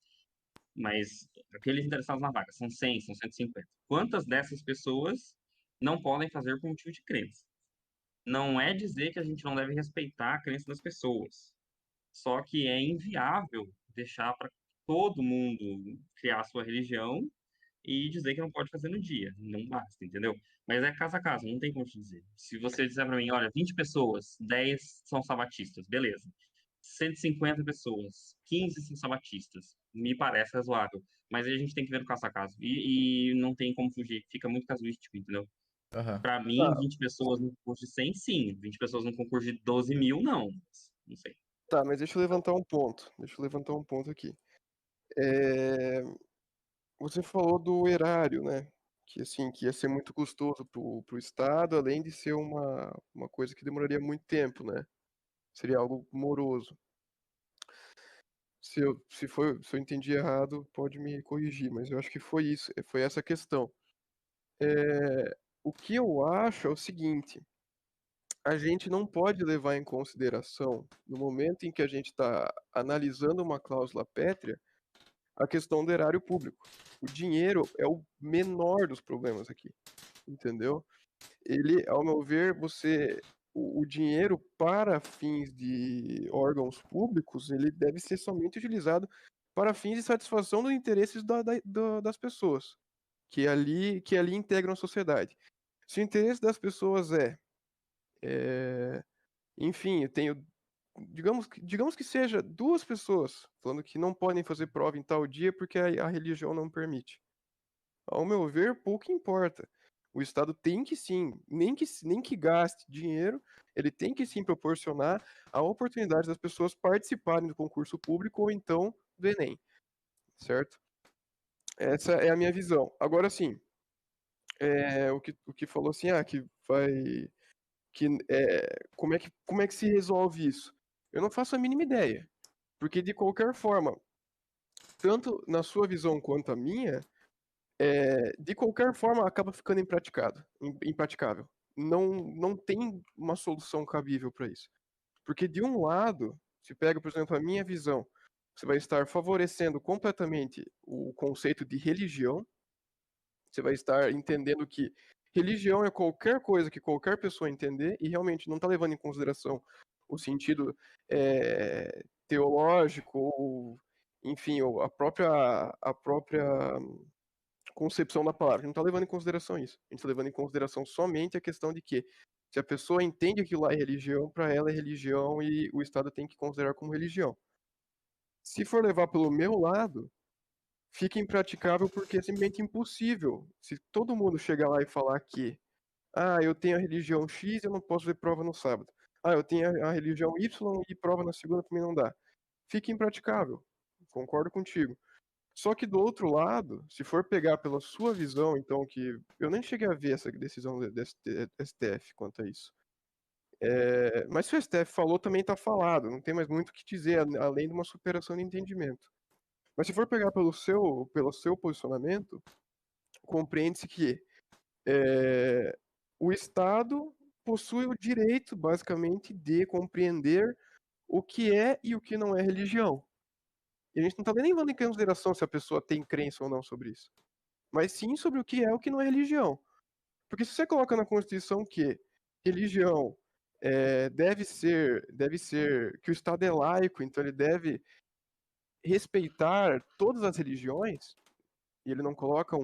Mas aqueles interessados na vaga são 100, são 150. Quantas dessas pessoas não podem fazer por motivo de crença? Não é dizer que a gente não deve respeitar a crença das pessoas. Só que é inviável deixar para todo mundo criar a sua religião e dizer que não pode fazer no dia. Não basta, entendeu? Mas é caso a caso, não tem como te dizer. Se você disser para mim, olha, 20 pessoas, 10 são sabatistas, beleza. 150 pessoas, 15 são sabatistas, me parece razoável. Mas aí a gente tem que ver no caso a caso. E não tem como fugir, fica muito casuístico, entendeu? aham. Para mim, Tá, 20 pessoas no concurso de 100, sim. 20 pessoas no concurso de 12 mil, não. Não sei. tá, mas deixa eu levantar um ponto. Deixa eu levantar um ponto aqui. É, Você falou do erário, né? Que assim, que ia ser muito custoso pro Estado, além de ser uma coisa que demoraria muito tempo, né? Seria algo moroso. Se eu entendi errado, pode me corrigir, mas eu acho que foi isso, foi essa a questão. O que eu acho é o seguinte, a gente não pode levar em consideração, no momento em que a gente está analisando uma cláusula pétrea, a questão do erário público. O dinheiro é o menor dos problemas aqui, entendeu? Ele, ao meu ver, o dinheiro para fins de órgãos públicos, ele deve ser somente utilizado para fins de satisfação dos interesses das pessoas que ali integram a sociedade. Se o interesse das pessoas enfim, eu tenho, digamos que seja duas pessoas falando que não podem fazer prova em tal dia porque a religião não permite. Ao meu ver, pouco importa. O Estado tem que sim, nem que gaste dinheiro, ele tem que sim proporcionar a oportunidade das pessoas participarem do concurso público ou então do Enem, certo? Essa é a minha visão. Agora sim, o que falou assim, que vai, como é que se resolve isso? Eu não faço a mínima ideia, porque de qualquer forma, tanto na sua visão quanto a minha, de qualquer forma acaba ficando impraticável. Não tem uma solução cabível para isso. Porque de um lado, se pega, por exemplo, a minha visão, você vai estar favorecendo completamente o conceito de religião, você vai estar entendendo que religião é qualquer coisa que qualquer pessoa entender e realmente não está levando em consideração o sentido teológico ou, enfim, ou a própria concepção da palavra. A gente não está levando em consideração isso. A gente está levando em consideração somente a questão de que se a pessoa entende que lá é religião, para ela é religião e o Estado tem que considerar como religião. Se for levar pelo meu lado, fica impraticável porque é simplesmente impossível. Se todo mundo chegar lá e falar que, eu tenho a religião X e eu não posso ver prova no sábado. Eu tenho a religião Y e prova na segunda também não dá. Fica impraticável. Concordo contigo. Só que do outro lado, se for pegar pela sua visão, então, que eu nem cheguei a ver essa decisão do STF quanto a isso. Mas se o STF falou, também está falado, não tem mais muito o que dizer, além de uma superação de entendimento. Mas se for pegar pelo seu posicionamento, compreende-se que o Estado possui o direito, basicamente, de compreender o que é e o que não é religião. E a gente não está nem levando em consideração se a pessoa tem crença ou não sobre isso, mas sim sobre o que é e o que não é religião. Porque se você coloca na Constituição que religião deve ser, que o Estado é laico, então ele deve respeitar todas as religiões, e ele não coloca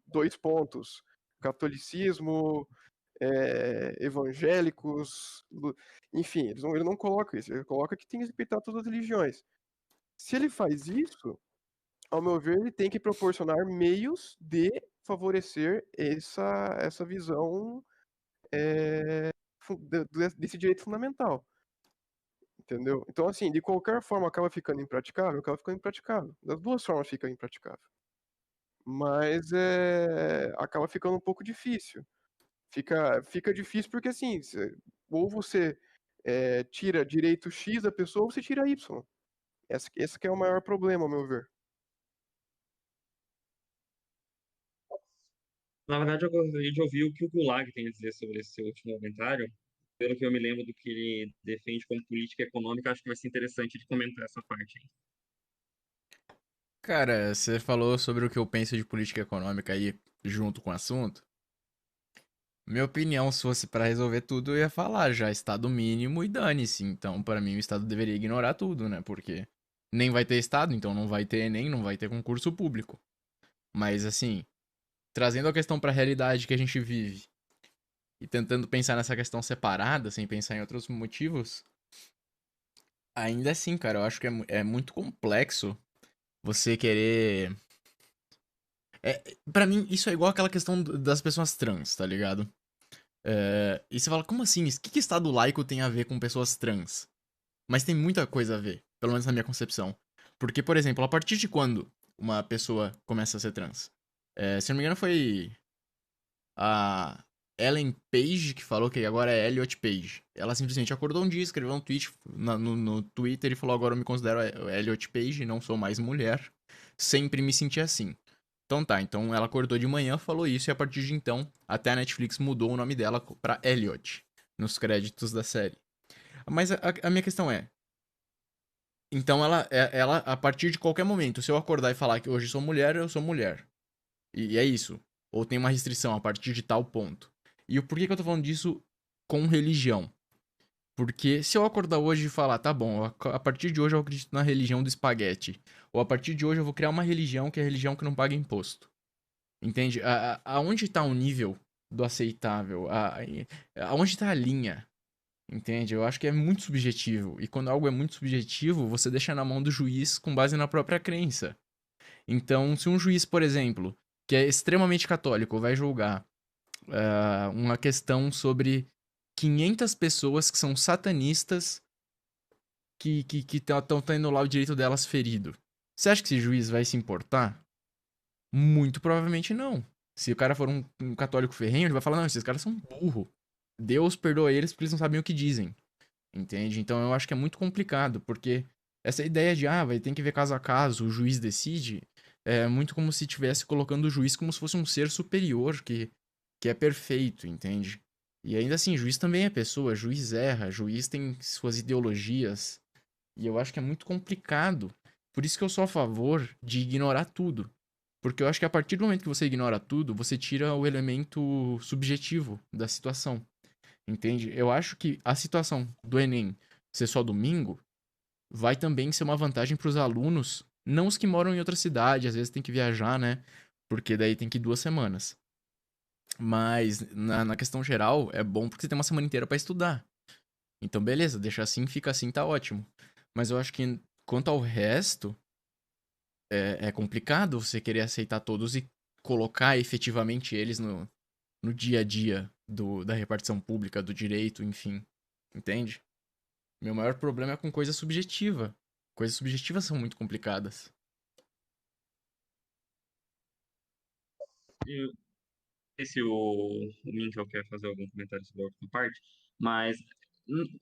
dois pontos, catolicismo, evangélicos, enfim, ele não coloca isso, ele coloca que tem que respeitar todas as religiões. Se ele faz isso, ao meu ver, ele tem que proporcionar meios de favorecer essa visão desse direito fundamental, entendeu? Então, assim, de qualquer forma acaba ficando impraticável, Das duas formas fica impraticável. Mas acaba ficando um pouco difícil. Fica difícil porque, assim, ou você tira direito X da pessoa, ou você tira Y. Esse que é o maior problema, ao meu ver. Na verdade, eu gostaria de ouvir o que o Gulag tem a dizer sobre esse seu último comentário. Pelo que eu me lembro do que ele defende como política econômica, acho que vai ser interessante de comentar essa parte aí. Cara, você falou sobre o que eu penso de política econômica aí junto com o assunto. Minha opinião, se fosse pra resolver tudo, eu ia falar já estado mínimo e dane-se. Então, pra mim, o estado deveria ignorar tudo, né? Porque nem vai ter estado, então não vai ter Enem, não vai ter concurso público. Mas assim, trazendo a questão pra realidade que a gente vive e tentando pensar nessa questão separada, sem pensar em outros motivos, ainda assim, cara, eu acho que é muito complexo você querer. Para mim, isso é igual aquela questão das pessoas trans, tá ligado? E você fala, como assim? O que Estado laico tem a ver com pessoas trans? Mas tem muita coisa a ver, pelo menos na minha concepção. Porque, por exemplo, a partir de quando uma pessoa começa a ser trans? Se não me engano, foi a Ellen Page que falou que agora é Elliot Page. Ela simplesmente acordou um dia, escreveu um tweet no Twitter e falou: Agora eu me considero Elliot Page, não sou mais mulher. Sempre me senti assim. Então tá, então ela acordou de manhã, falou isso, e a partir de então, até a Netflix mudou o nome dela pra Elliot, nos créditos da série. Mas a minha questão é, então ela, a partir de qualquer momento, se eu acordar e falar que hoje sou mulher, eu sou mulher. E é isso. Ou tem uma restrição a partir de tal ponto. E o porquê que eu tô falando disso com religião? Porque se eu acordar hoje e falar, tá bom, a partir de hoje eu acredito na religião do espaguete. Ou a partir de hoje eu vou criar uma religião que é a religião que não paga imposto. Entende? Aonde tá o nível do aceitável? Aonde tá a linha? Entende? Eu acho que é muito subjetivo. E quando algo é muito subjetivo, você deixa na mão do juiz com base na própria crença. Então, se um juiz, por exemplo, que é extremamente católico, vai julgar uma questão sobre 500 pessoas que são satanistas que estão tendo lá o direito delas ferido, você acha que esse juiz vai se importar? Muito provavelmente não. Se o cara for um católico ferrenho, ele vai falar: não, esses caras são burro. Deus perdoa eles porque eles não sabem o que dizem. Entende? Então eu acho que é muito complicado, porque essa ideia de, vai ter que ver caso a caso, o juiz decide, é muito como se estivesse colocando o juiz como se fosse um ser superior que é perfeito, entende? E ainda assim, juiz também é pessoa, juiz erra, juiz tem suas ideologias, e eu acho que é muito complicado. Por isso que eu sou a favor de ignorar tudo. Porque eu acho que a partir do momento que você ignora tudo, você tira o elemento subjetivo da situação. Entende? Eu acho que a situação do Enem ser só domingo vai também ser uma vantagem para os alunos, não os que moram em outra cidade, às vezes tem que viajar, né? Porque daí tem que ir 2 semanas. Mas na questão geral, é bom porque você tem uma semana inteira para estudar. Então, beleza, deixa assim, fica assim, tá ótimo. Mas eu acho que quanto ao resto, é complicado você querer aceitar todos e colocar efetivamente eles no dia a dia da repartição pública, do direito, enfim. Entende? Meu maior problema é com coisa subjetiva. Coisas subjetivas são muito complicadas. eu não sei se o Minkel quer fazer algum comentário sobre a última parte, mas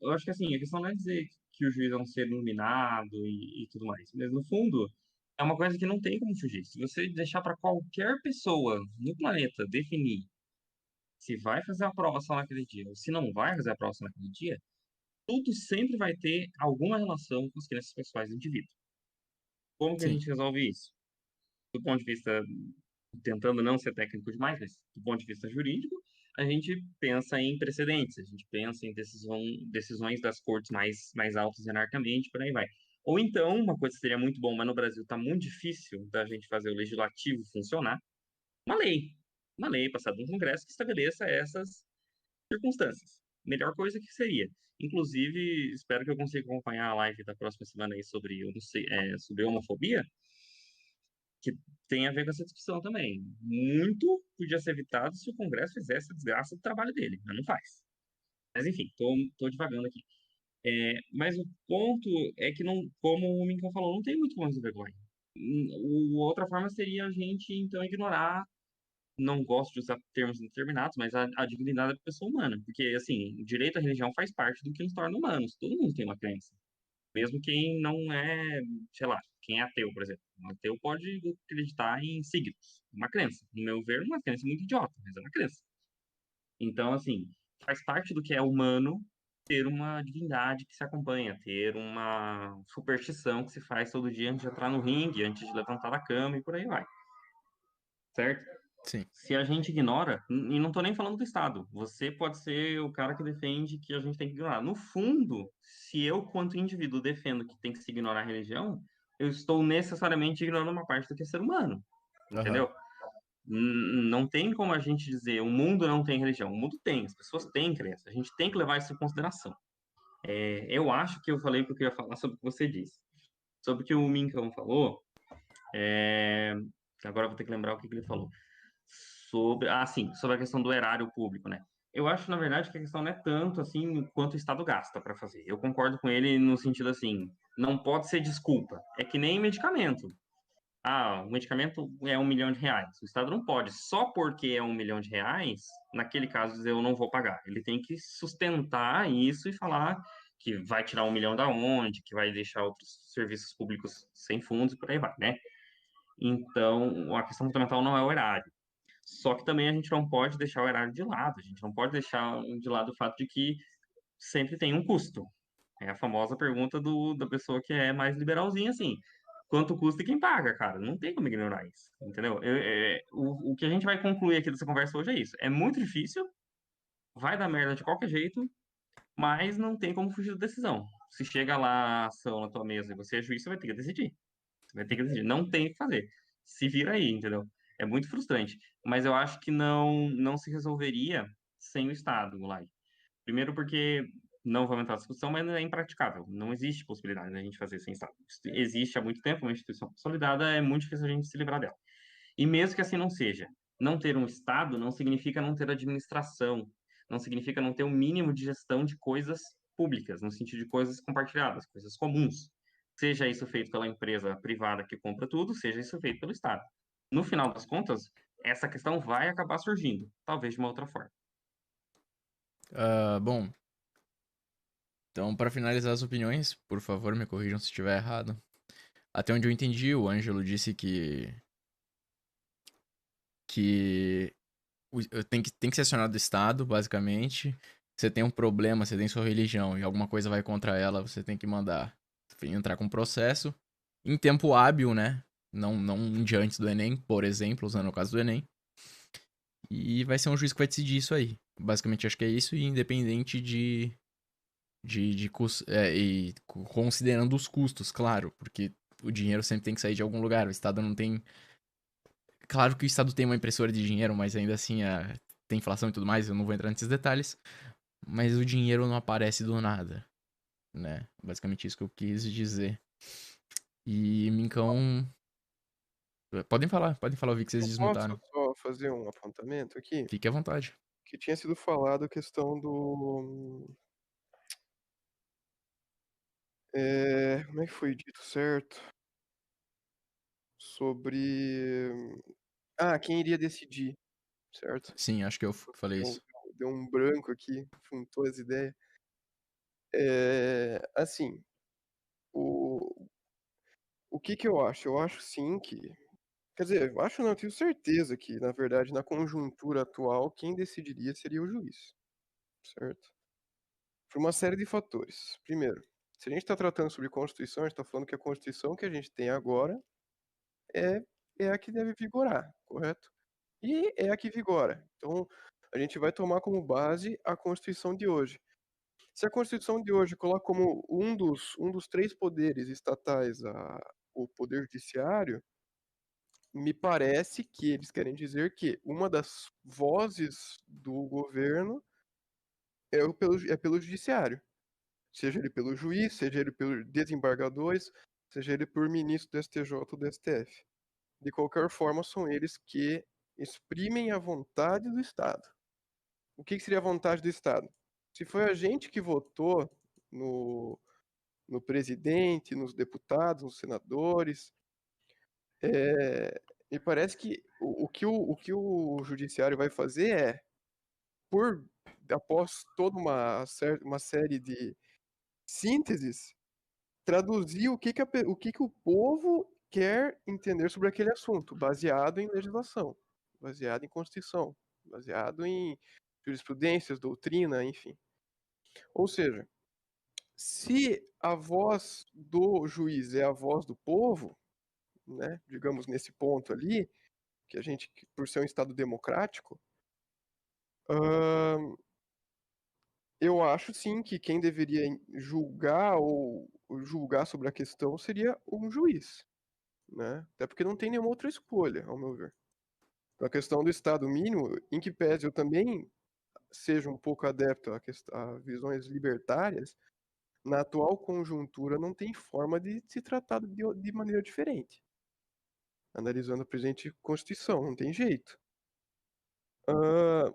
eu acho que assim, a questão não é dizer que o juiz é um ser iluminado e tudo mais, mas no fundo é uma coisa que não tem como fugir. Se você deixar para qualquer pessoa no planeta definir se vai fazer a prova só naquele dia ou se não vai fazer a prova só naquele dia, tudo sempre vai ter alguma relação com as crenças pessoais do indivíduo. Como que a Sim, gente resolve isso? Do ponto de vista, tentando não ser técnico demais, mas do ponto de vista jurídico, a gente pensa em precedentes, a gente pensa em decisões das cortes mais altas hierarquicamente, por aí vai. Ou então, uma coisa que seria muito bom, mas no Brasil está muito difícil da gente fazer o legislativo funcionar, uma lei. Uma lei passada no Congresso que estabeleça essas circunstâncias. Melhor coisa que seria. Inclusive, espero que eu consiga acompanhar a live da próxima semana aí sobre, sobre homofobia, que tem a ver com essa discussão também. Muito podia ser evitado se o Congresso fizesse a desgraça do trabalho dele, mas não faz. Mas enfim, tô divagando aqui. Mas o ponto é que, não, como o Minka falou, não tem muito como resolver agora. Outra forma seria a gente, então, ignorar, não gosto de usar termos indeterminados, mas a dignidade da pessoa humana. Porque, assim, o direito à religião faz parte do que nos torna humanos. Todo mundo tem uma crença. Mesmo quem não é, sei lá, quem é ateu, por exemplo. Um ateu pode acreditar em signos. Uma crença. No meu ver, uma crença muito idiota, mas é uma crença. Então, assim, faz parte do que é humano ter uma divindade que se acompanha, ter uma superstição que se faz todo dia antes de entrar no ringue, antes de levantar da cama e por aí vai. Certo? sim. Se a gente ignora, e não estou nem falando do Estado, você pode ser o cara que defende que a gente tem que ignorar. No fundo, se eu, quanto indivíduo, defendo que tem que se ignorar a religião, eu estou necessariamente ignorando uma parte do que é ser humano, Aham. entendeu? Não tem como a gente dizer o mundo não tem religião. O mundo tem, as pessoas têm crença. A gente tem que levar isso em consideração. Eu acho que eu falei o que eu ia falar sobre o que você disse. Sobre o que o Minkão falou, é, agora eu vou ter que lembrar o que ele falou. Sim, sobre a questão do erário público, né? Eu acho, na verdade, que a questão não é tanto assim quanto o Estado gasta para fazer. Eu concordo com ele no sentido assim, não pode ser desculpa. É que nem medicamento. Ah, o medicamento é R$ 1 milhão. O Estado não pode, só porque é R$ 1 milhão, naquele caso, dizer eu não vou pagar. Ele tem que sustentar isso e falar que vai tirar 1 milhão da onde, que vai deixar outros serviços públicos sem fundos e por aí vai, né? Então, a questão fundamental não é o erário. Só que também a gente não pode deixar o erário de lado, a gente não pode deixar de lado o fato de que sempre tem um custo. É a famosa pergunta da pessoa que é mais liberalzinha, assim. Quanto custa e quem paga, cara? Não tem como ignorar isso, entendeu? O que a gente vai concluir aqui dessa conversa hoje é isso. É muito difícil, vai dar merda de qualquer jeito, mas não tem como fugir da decisão. Se chega lá a ação na tua mesa e você é juiz, você vai ter que decidir. Você vai ter que decidir. Não tem o que fazer. Se vira aí, entendeu? É muito frustrante. Mas eu acho que não se resolveria sem o Estado, Gulay. Primeiro porque, não vou aumentar a discussão, mas é impraticável. Não existe possibilidade da gente fazer sem Estado. Existe há muito tempo uma instituição consolidada, é muito difícil a gente se livrar dela. E mesmo que assim não seja, não ter um Estado não significa não ter administração, não significa não ter um mínimo de gestão de coisas públicas, no sentido de coisas compartilhadas, coisas comuns. Seja isso feito pela empresa privada que compra tudo, seja isso feito pelo Estado. No final das contas, essa questão vai acabar surgindo, talvez de uma outra forma. Bom, então para finalizar as opiniões, por favor, me corrijam se estiver errado. Até onde eu entendi, o Ângelo disse que tem que ser acionado do Estado, basicamente. Você tem um problema, você tem sua religião e alguma coisa vai contra ela, você tem que mandar entrar com processo em tempo hábil, né? Não um dia antes do Enem, por exemplo, usando o caso do Enem. E vai ser um juiz que vai decidir isso aí. Basicamente, acho que é isso, e independente e considerando os custos, claro, porque o dinheiro sempre tem que sair de algum lugar. O Estado não tem. Claro que o Estado tem uma impressora de dinheiro, mas ainda assim tem inflação e tudo mais, eu não vou entrar nesses detalhes. Mas o dinheiro não aparece do nada, né? Basicamente isso que eu quis dizer. E Mincão. Podem falar, eu vi que vocês Eu posso desmutaram. só fazer um apontamento aqui? Fique à vontade. Que tinha sido falado a questão do. Como é que foi dito certo? Sobre quem iria decidir, certo? Sim, acho que eu falei Deu, isso. deu um branco aqui, juntou as ideias. Assim, o, o que que eu acho? Eu acho sim que. Quer dizer, eu acho não, eu tenho certeza que, na verdade, na conjuntura atual, quem decidiria seria o juiz, certo? Por uma série de fatores. Primeiro, se a gente está tratando sobre Constituição, a gente está falando que a Constituição que a gente tem agora é, é a que deve vigorar, correto? E é a que vigora. Então, a gente vai tomar como base a Constituição de hoje. Se a Constituição de hoje coloca como um dos três poderes estatais o Poder Judiciário, me parece que eles querem dizer que uma das vozes do governo é pelo Judiciário. Seja ele pelo juiz, seja ele pelos desembargadores, seja ele por ministro do STJ ou do STF. De qualquer forma, são eles que exprimem a vontade do Estado. O que seria a vontade do Estado? Se foi a gente que votou no, no presidente, nos deputados, nos senadores, me parece que o que o judiciário vai fazer por após toda uma série de sínteses, traduzir o que o povo quer entender sobre aquele assunto, baseado em legislação, baseado em Constituição, baseado em jurisprudências, doutrina, enfim. Ou seja, se a voz do juiz é a voz do povo, né, digamos nesse ponto ali, que a gente, por ser um Estado democrático, ahn, eu acho sim que quem deveria julgar ou julgar sobre a questão seria um juiz, né? Até porque não tem nenhuma outra escolha, ao meu ver. A questão do Estado mínimo, em que pese eu também seja um pouco adepto a visões libertárias, na atual conjuntura não tem forma de se tratar de maneira diferente. Analisando a presente Constituição, não tem jeito. Ah,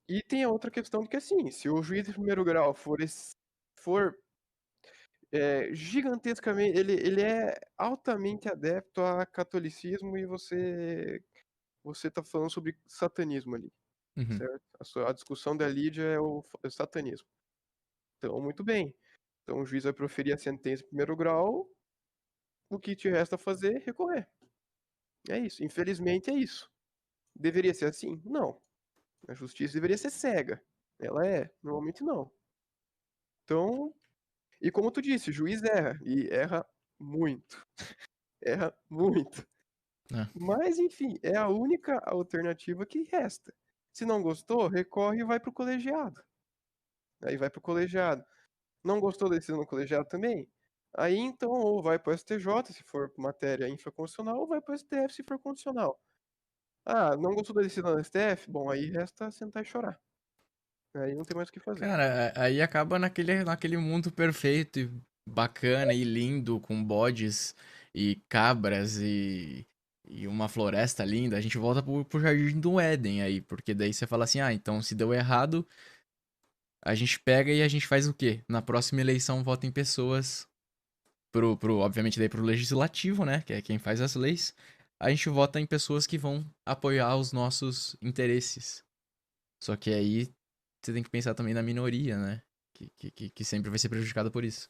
e tem a outra questão de que, assim, se o juiz de primeiro grau for gigantescamente, ele é altamente adepto a catolicismo e você tá falando sobre satanismo ali, Uhum. certo? A discussão da Lídia é o satanismo. Então, muito bem. Então, o juiz vai proferir a sentença em primeiro grau, o que te resta fazer é recorrer. É isso. Infelizmente, é isso. Deveria ser assim? Não. A justiça deveria ser cega. Ela é. Normalmente, não. Então, e como tu disse, o juiz erra. E erra muito. Erra muito. É. Mas, enfim, é a única alternativa que resta. Se não gostou, recorre e vai pro colegiado. Aí vai pro colegiado. Não gostou da decisão do colegiado também? Aí então, ou vai pro STJ, se for matéria infraconstitucional, ou vai pro STF, se for constitucional. Ah, não gostou da decisão do STF? Bom, aí resta sentar e chorar. Aí não tem mais o que fazer. Cara, aí acaba naquele mundo perfeito e bacana e lindo, com bodes e cabras e uma floresta linda. A gente volta pro Jardim do Éden aí, porque daí você fala assim, ah, então se deu errado, a gente pega e a gente faz o quê? Na próxima eleição vota em pessoas obviamente daí pro legislativo, né, que é quem faz as leis. A gente vota em pessoas que vão apoiar os nossos interesses. Só que aí você tem que pensar também na minoria, né? Que sempre vai ser prejudicada por isso.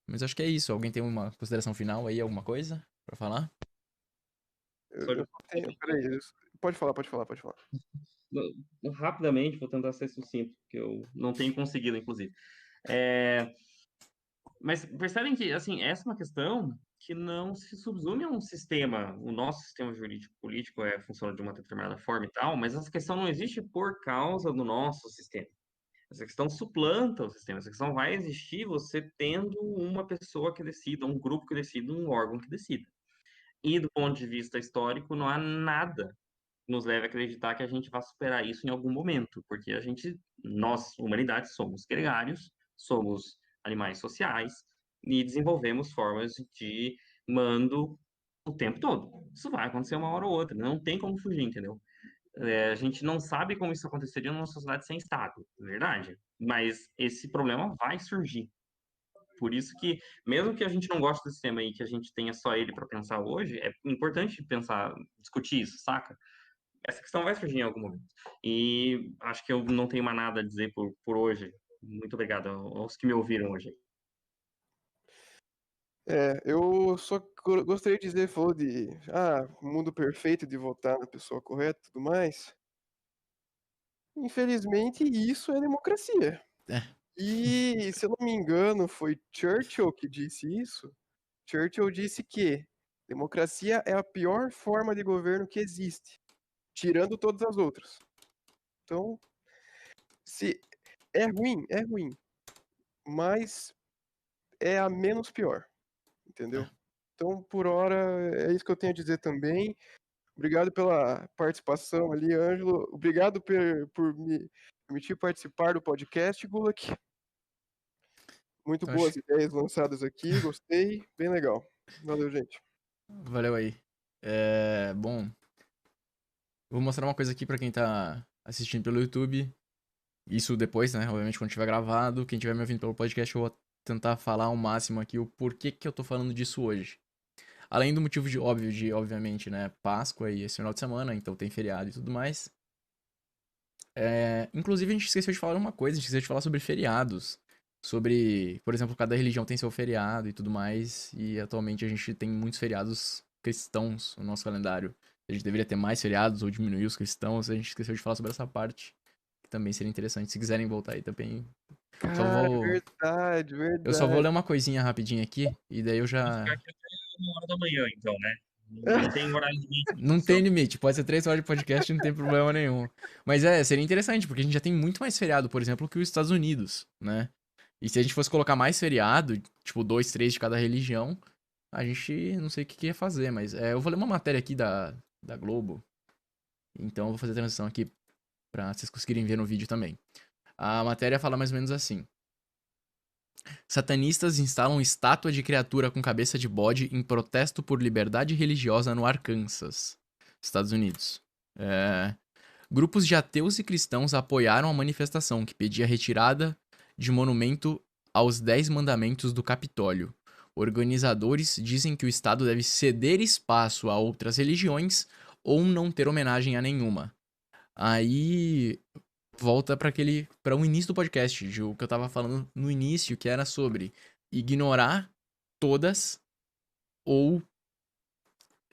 Mas acho que é isso. Alguém tem uma consideração final aí, alguma coisa pra falar? Eu só tenho. Peraí. Pode falar, pode falar, pode falar. Rapidamente, vou tentar ser sucinto, porque eu não tenho conseguido, inclusive. É, Mas percebem que, assim, essa é uma questão que não se subsume a um sistema. O nosso sistema jurídico político funciona de uma determinada forma e tal, mas essa questão não existe por causa do nosso sistema. Essa questão suplanta o sistema. Essa questão vai existir você tendo uma pessoa que decida, um grupo que decida, um órgão que decida. E do ponto de vista histórico, não há nada que nos leve a acreditar que a gente vai superar isso em algum momento, porque nós, humanidade, somos gregários, somos animais sociais e desenvolvemos formas de mando o tempo todo. Isso vai acontecer uma hora ou outra, não tem como fugir, entendeu? A gente não sabe como isso aconteceria numa sociedade sem Estado, é verdade. Mas esse problema vai surgir. Por isso que, mesmo que a gente não goste do sistema e que a gente tenha só ele para pensar hoje, é importante pensar, discutir isso, saca? Essa questão vai surgir em algum momento. E acho que eu não tenho mais nada a dizer por hoje. Muito obrigado aos que me ouviram hoje. Eu só gostaria de dizer, falou de mundo perfeito, de votar na pessoa correta e tudo mais. Infelizmente, isso é democracia. É. E, se eu não me engano, foi Churchill que disse isso. Churchill disse que democracia é a pior forma de governo que existe, tirando todas as outras. Então, se é ruim, mas é a menos pior, entendeu? Então, por hora, é isso que eu tenho a dizer também. Obrigado pela participação ali, Ângelo. Obrigado por me permitir participar do podcast, Gulak. Muito Então, boas ideias lançadas aqui, gostei, bem legal. Valeu, gente. valeu aí. Bom, vou mostrar uma coisa aqui pra quem tá assistindo pelo YouTube. Isso depois, né? Obviamente, quando tiver gravado. Quem tiver me ouvindo pelo podcast, eu vou tentar falar ao máximo aqui o porquê que eu tô falando disso hoje. Além do motivo obviamente, né? Páscoa e esse final de semana, então tem feriado e tudo mais. Inclusive, a gente esqueceu de falar uma coisa, a gente esqueceu de falar sobre feriados. Sobre, por exemplo, cada religião tem seu feriado e tudo mais. E atualmente a gente tem muitos feriados cristãos no nosso calendário. A gente deveria ter mais feriados ou diminuir os cristãos. A gente esqueceu de falar sobre essa parte. Que também seria interessante. Se quiserem voltar aí também. Só Cara, vou. verdade, Eu só vou verdade. ler uma coisinha rapidinho aqui. E daí eu Vamos ficar já. aqui até 1 hora da manhã, então, né? Não tem horário limite de Não tem gravação. limite, pode ser 3 horas de podcast, não tem problema nenhum. Mas seria interessante, porque a gente já tem muito mais feriado, por exemplo, que os Estados Unidos, né? E se a gente fosse colocar mais feriado, tipo 2, 3 de cada religião, a gente não sei o que ia fazer, mas eu vou ler uma matéria aqui da Globo, então eu vou fazer a transição aqui pra vocês conseguirem ver no vídeo também. A matéria fala mais ou menos assim. Satanistas instalam estátua de criatura com cabeça de bode em protesto por liberdade religiosa no Arkansas, Estados Unidos. Grupos de ateus e cristãos apoiaram a manifestação que pedia a retirada de monumento aos 10 mandamentos do Capitólio. Organizadores dizem que o Estado deve ceder espaço a outras religiões ou não ter homenagem a nenhuma. Aí volta para o início do podcast, de o que eu tava falando no início, que era sobre ignorar todas ou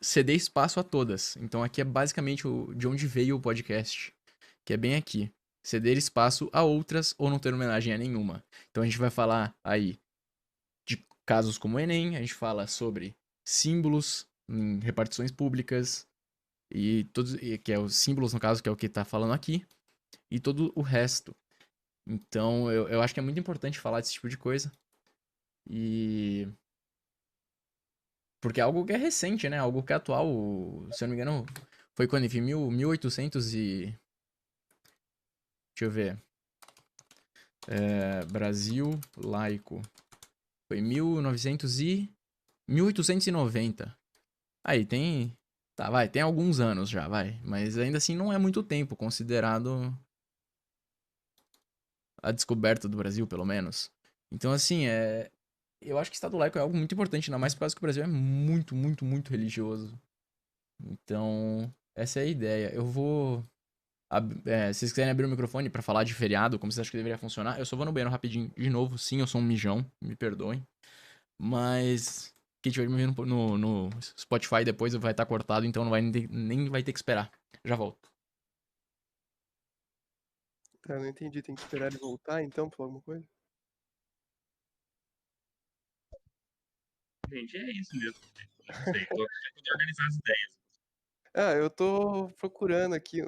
ceder espaço a todas. Então aqui é basicamente de onde veio o podcast, que é bem aqui. Ceder espaço a outras ou não ter homenagem a nenhuma. Então a gente vai falar aí de casos como o Enem, a gente fala sobre símbolos em repartições públicas e todos, que é os símbolos no caso, que é o que tá falando aqui, e todo o resto. Então eu acho que é muito importante falar desse tipo de coisa. E porque é algo que é recente, né? Algo que é atual. Se eu não me engano, foi quando? Em 1800 e... Deixa eu ver. Brasil laico. Foi 1890. Aí, tem... Tá, vai, tem alguns anos já, vai. Mas ainda assim não é muito tempo, considerado a descoberta do Brasil, pelo menos. Então, assim, eu acho que Estado laico é algo muito importante, ainda mais por causa que o Brasil é muito, muito, muito religioso. Então, essa é a ideia. Eu vou se vocês quiserem abrir o microfone pra falar de feriado, como vocês acham que deveria funcionar, eu só vou no banheiro rapidinho de novo. Sim, eu sou um mijão, me perdoem. Mas quem estiver me vendo no Spotify depois vai estar cortado, então não vai nem vai ter que esperar. Já volto. Tá, não entendi. Tem que esperar ele voltar, então, pra falar alguma coisa? Gente, é isso mesmo. Eu não sei, tô tentando organizar as ideias. Eu tô procurando aqui.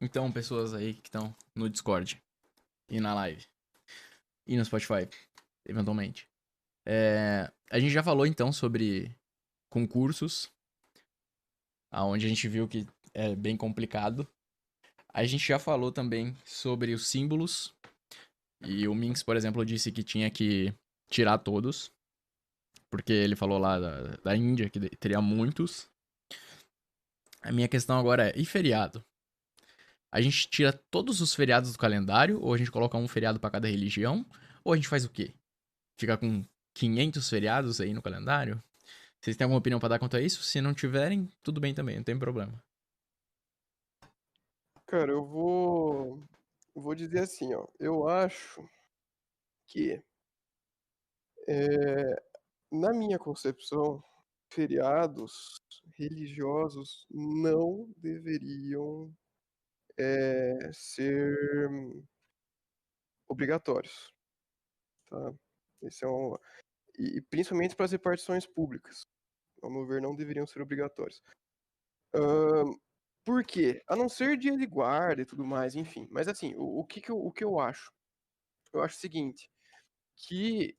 Então, pessoas aí que estão no Discord e na live e no Spotify, eventualmente. A gente já falou então sobre concursos, aonde a gente viu que é bem complicado. A gente já falou também sobre os símbolos, e o Minx, por exemplo, disse que tinha que tirar todos, porque ele falou lá da Índia que teria muitos. A minha questão agora é, e feriado? A gente tira todos os feriados do calendário, ou a gente coloca um feriado pra cada religião, ou a gente faz o quê? Fica com 500 feriados aí no calendário? Vocês têm alguma opinião pra dar quanto a isso? Se não tiverem, tudo bem também, não tem problema. Cara, eu vou dizer assim, ó. Eu acho que, é, na minha concepção, feriados religiosos não deveriam ser obrigatórios, tá? Esse é um, e principalmente para as repartições públicas, ao meu ver, não deveriam ser obrigatórios. Por quê? A não ser dia de guarda e tudo mais, enfim. Mas assim, o que eu acho? Eu acho o seguinte, que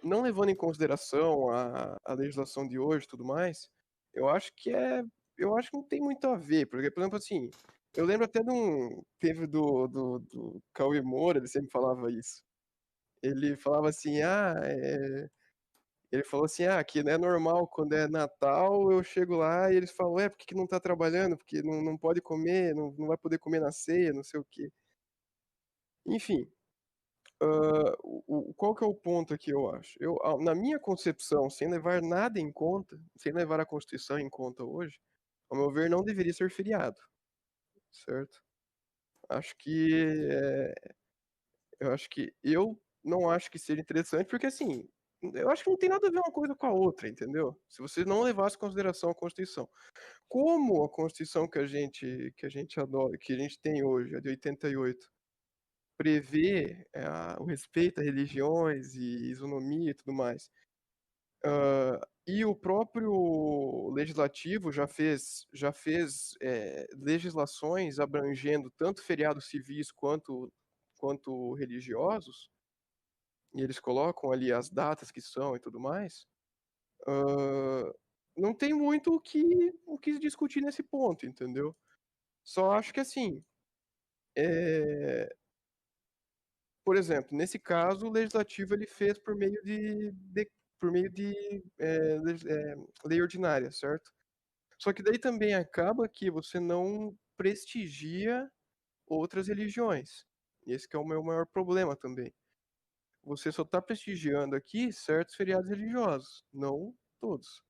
não levando em consideração a legislação de hoje e tudo mais, eu acho que eu acho que não tem muito a ver, porque, por exemplo, assim, eu lembro até teve do Cauê Moura, ele sempre falava isso. Ele falava assim, ele falou assim, que não é normal quando é Natal, eu chego lá e eles falam, por que que não tá trabalhando? Porque não pode comer, não vai poder comer na ceia, não sei o quê. Enfim, qual que é o ponto aqui, eu acho? Na minha concepção, sem levar nada em conta, sem levar a Constituição em conta hoje, ao meu ver, não deveria ser feriado, certo? Acho que, eu não acho que seja interessante, porque assim, eu acho que não tem nada a ver uma coisa com a outra, entendeu? Se você não levasse em consideração a Constituição. Como a Constituição que a gente adora, que a gente tem hoje, a de 88, prevê o respeito a religiões e isonomia e tudo mais, e o próprio legislativo já fez legislações abrangendo tanto feriados civis quanto religiosos, e eles colocam ali as datas que são e tudo mais, hã, não tem muito o que discutir nesse ponto, entendeu? Só acho que assim, eh, por exemplo, nesse caso, o legislativo ele fez por meio de lei ordinária, certo? Só que daí também acaba que você não prestigia outras religiões. Esse que é o meu maior problema também. Você só está prestigiando aqui certos feriados religiosos, não todos.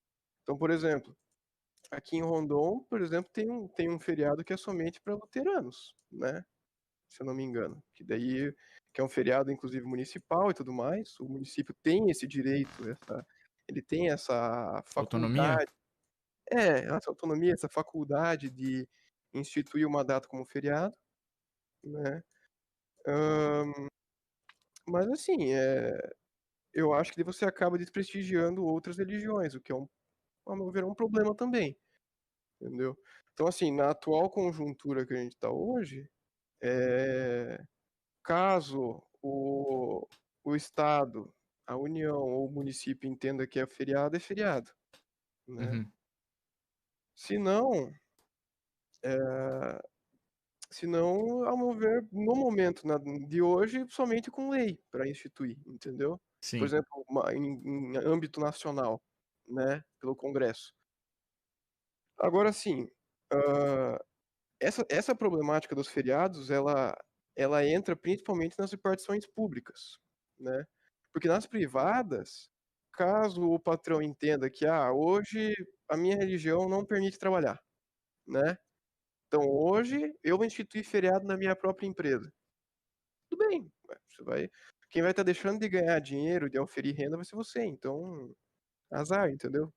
Então, por exemplo, aqui em Rondon, por exemplo, tem um feriado que é somente para luteranos, né? Se eu não me engano. Que é um feriado, inclusive, municipal e tudo mais. O município tem esse direito, ele tem essa Autonomia? faculdade, essa autonomia, essa faculdade de instituir uma data como feriado, né? Mas assim, eu acho que você acaba desprestigiando outras religiões, o que ao meu ver, é um problema também, entendeu? Então, assim, na atual conjuntura que a gente está hoje, é, caso o Estado, a União ou o município entenda que é feriado, né? Uhum. Se não, eh, se não, ao meu ver, no momento de hoje, somente com lei para instituir, entendeu? Por Sim. exemplo, em âmbito nacional, né? Pelo Congresso. Agora sim, hã, essa problemática dos feriados, ela entra principalmente nas repartições públicas, né. Porque nas privadas, caso o patrão entenda que, hoje a minha religião não permite trabalhar, né, então hoje eu vou instituir feriado na minha própria empresa. Tudo bem, quem vai estar deixando de ganhar dinheiro, de oferir renda vai ser você, então azar, entendeu.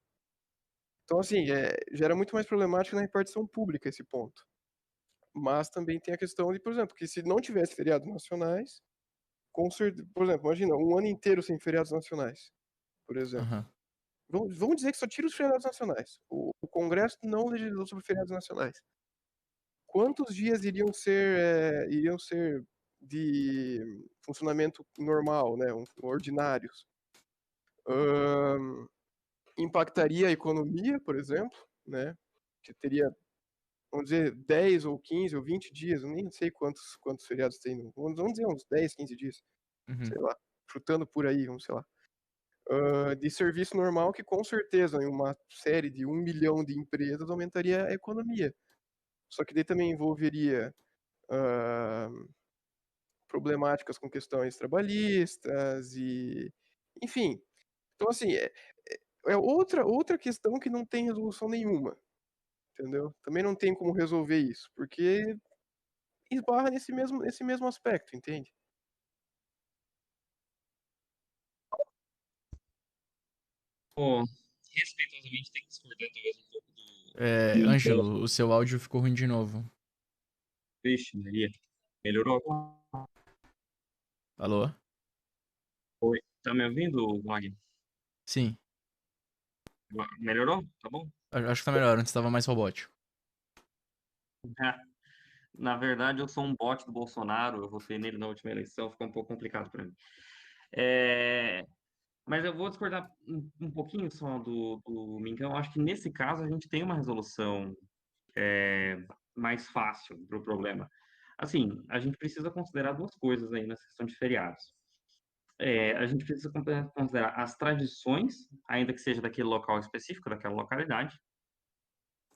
Então assim, gera muito mais problemática na repartição pública esse ponto. Mas também tem a questão de, por exemplo, que se não tivesse feriados nacionais, por exemplo, imagina um ano inteiro sem feriados nacionais, por exemplo. Aham. Vamos dizer que só tira os feriados nacionais. O Congresso não legislou sobre feriados nacionais. Quantos dias iriam ser de funcionamento normal, né, ordinários? Hã, impactaria a economia, por exemplo, né? Que teria, vamos dizer, 10 ou 15 ou 20 dias, eu nem sei quantos feriados tem, vamos dizer uns 10, 15 dias, Uhum. sei lá, chutando por aí, vamos sei lá. De serviço normal que com certeza em uma série de 1 milhão de empresas aumentaria a economia. Só que daí também envolveria problemáticas com questões trabalhistas e, enfim. Então assim, é outra questão que não tem resolução nenhuma, entendeu? Também não tem como resolver isso, porque esbarra nesse mesmo aspecto, entende? Pô, respeitosamente tem que discordar talvez um pouco É, do Minkão. Ângelo, o seu áudio ficou ruim de novo. Vixe, Maria. Melhorou? Alô? Oi. Tá me ouvindo, Wagner? Sim, Melhorou? Tá bom? acho que tá melhor, antes tava mais robótico. Na verdade, eu sou um bot do Bolsonaro, eu votei nele na última eleição, ficou um pouco complicado para mim. Mas eu vou discordar um pouquinho só do Minkão. Eu acho que nesse caso a gente tem uma resolução mais fácil para o problema. Assim, a gente precisa considerar duas coisas aí nessa questão de feriados. A gente precisa considerar as tradições, ainda que seja daquele local específico, daquela localidade,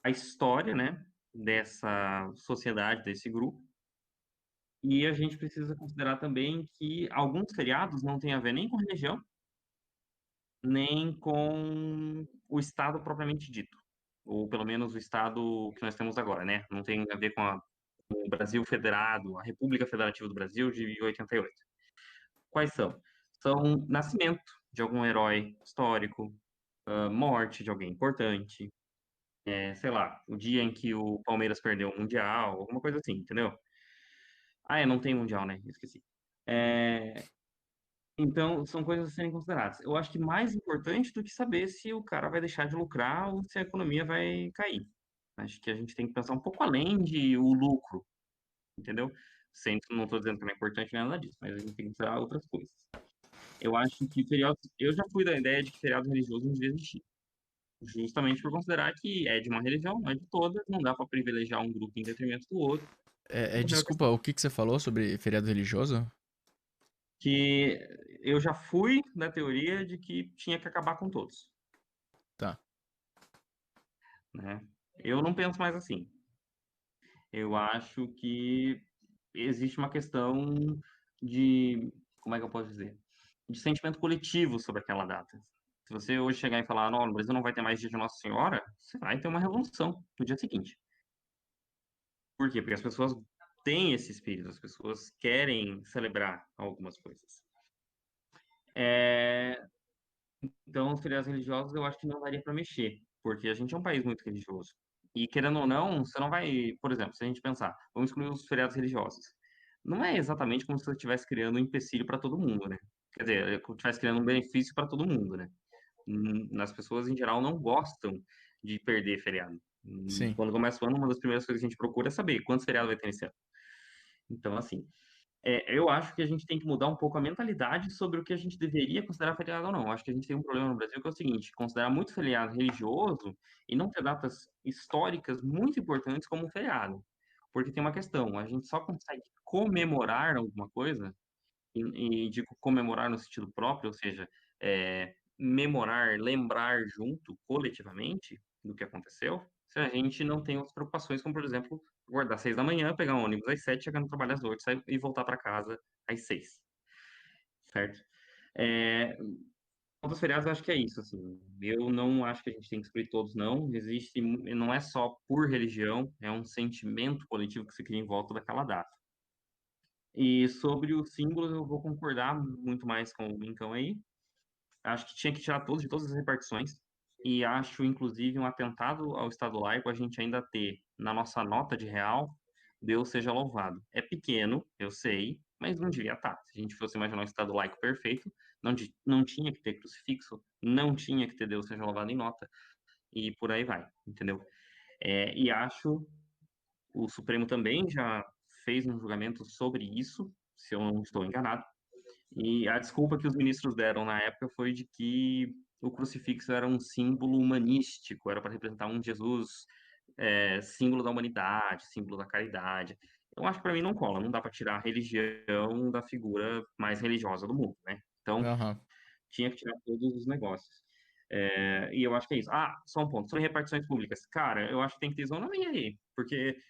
a história, né, dessa sociedade, desse grupo. E a gente precisa considerar também que alguns feriados não têm a ver nem com religião, nem com o Estado propriamente dito. Ou pelo menos o Estado que nós temos agora, né? Não tem a ver com o Brasil Federado, a República Federativa do Brasil de 88. Quais são? São nascimento de algum herói histórico, morte de alguém importante, sei lá, o dia em que o Palmeiras perdeu o Mundial, alguma coisa assim, entendeu? Não tem Mundial, né? Esqueci. É, Então, são coisas a serem consideradas. Eu acho que mais importante do que saber se o cara vai deixar de lucrar ou se a economia vai cair. Acho que a gente tem que pensar um pouco além de o lucro, entendeu? Sempre não estou dizendo que não é importante nada disso, mas a gente tem que considerar outras coisas. Eu acho que feriados. Eu já fui da ideia de que feriado religioso não devia existir. Justamente por considerar que é de uma religião, não é de todas, não dá para privilegiar um grupo em detrimento do outro. Morreu a Desculpa, questão. o que você falou sobre feriado religioso? Que eu já fui da teoria de que tinha que acabar com todos, Tá. né? Eu não penso mais assim. Eu acho que existe uma questão de, como é que eu posso dizer? De sentimento coletivo sobre aquela data. Se você hoje chegar e falar, não, no Brasil não vai ter mais dia de Nossa Senhora, você vai ter uma revolução no dia seguinte. Por quê? Porque as pessoas têm esse espírito, as pessoas querem celebrar algumas coisas. É, Então, os feriados religiosos eu acho que não daria para mexer, porque a gente é um país muito religioso. E querendo ou não, você não vai, por exemplo, se a gente pensar, vamos excluir os feriados religiosos. Não é exatamente como se você estivesse criando um empecilho para todo mundo, né? Quer dizer, é como se estivesse criando um benefício para todo mundo, né? As pessoas em geral não gostam de perder feriado. Sim. Quando começa o ano, uma das primeiras coisas que a gente procura é saber quantos feriados vai ter nesse ano. Então, assim, eu acho que a gente tem que mudar um pouco a mentalidade sobre o que a gente deveria considerar feriado ou não. Eu acho que a gente tem um problema no Brasil que é o seguinte: considerar muito feriado religioso e não ter datas históricas muito importantes como um feriado. Porque tem uma questão: a gente só consegue comemorar alguma coisa, e digo comemorar no sentido próprio, ou seja, memorar, lembrar junto, coletivamente, do que aconteceu, se a gente não tem outras preocupações, como, por exemplo, acordar às 6 da manhã, pegar um ônibus às 7, chegar no trabalho às 8, sair e voltar para casa às 6, certo? É, Outros feriados eu acho que é isso, assim. Eu não acho que a gente tem que excluir todos, não. Existe, não é só por religião, é um sentimento coletivo que se cria em volta daquela data. E sobre os símbolos, eu vou concordar muito mais com o Mincão aí. Acho que tinha que tirar todos de todas as repartições. E acho, inclusive, um atentado ao Estado laico a gente ainda ter na nossa nota de real, Deus seja louvado. É pequeno, eu sei, mas não devia estar. Se a gente fosse imaginar um Estado laico perfeito, não tinha que ter crucifixo, não tinha que ter Deus seja louvado em nota, e por aí vai, entendeu? E acho, o Supremo também já fez um julgamento sobre isso, se eu não estou enganado, e a desculpa que os ministros deram na época foi de que o crucifixo era um símbolo humanístico, era para representar um Jesus símbolo da humanidade, símbolo da caridade. Eu acho que para mim não cola, não dá para tirar a religião da figura mais religiosa do mundo, né? Então, Aham. tinha que tirar todos os negócios. E eu acho que é isso. Ah, só um ponto. Sobre repartições públicas. Cara, eu acho que tem que ter isonomia aí, porque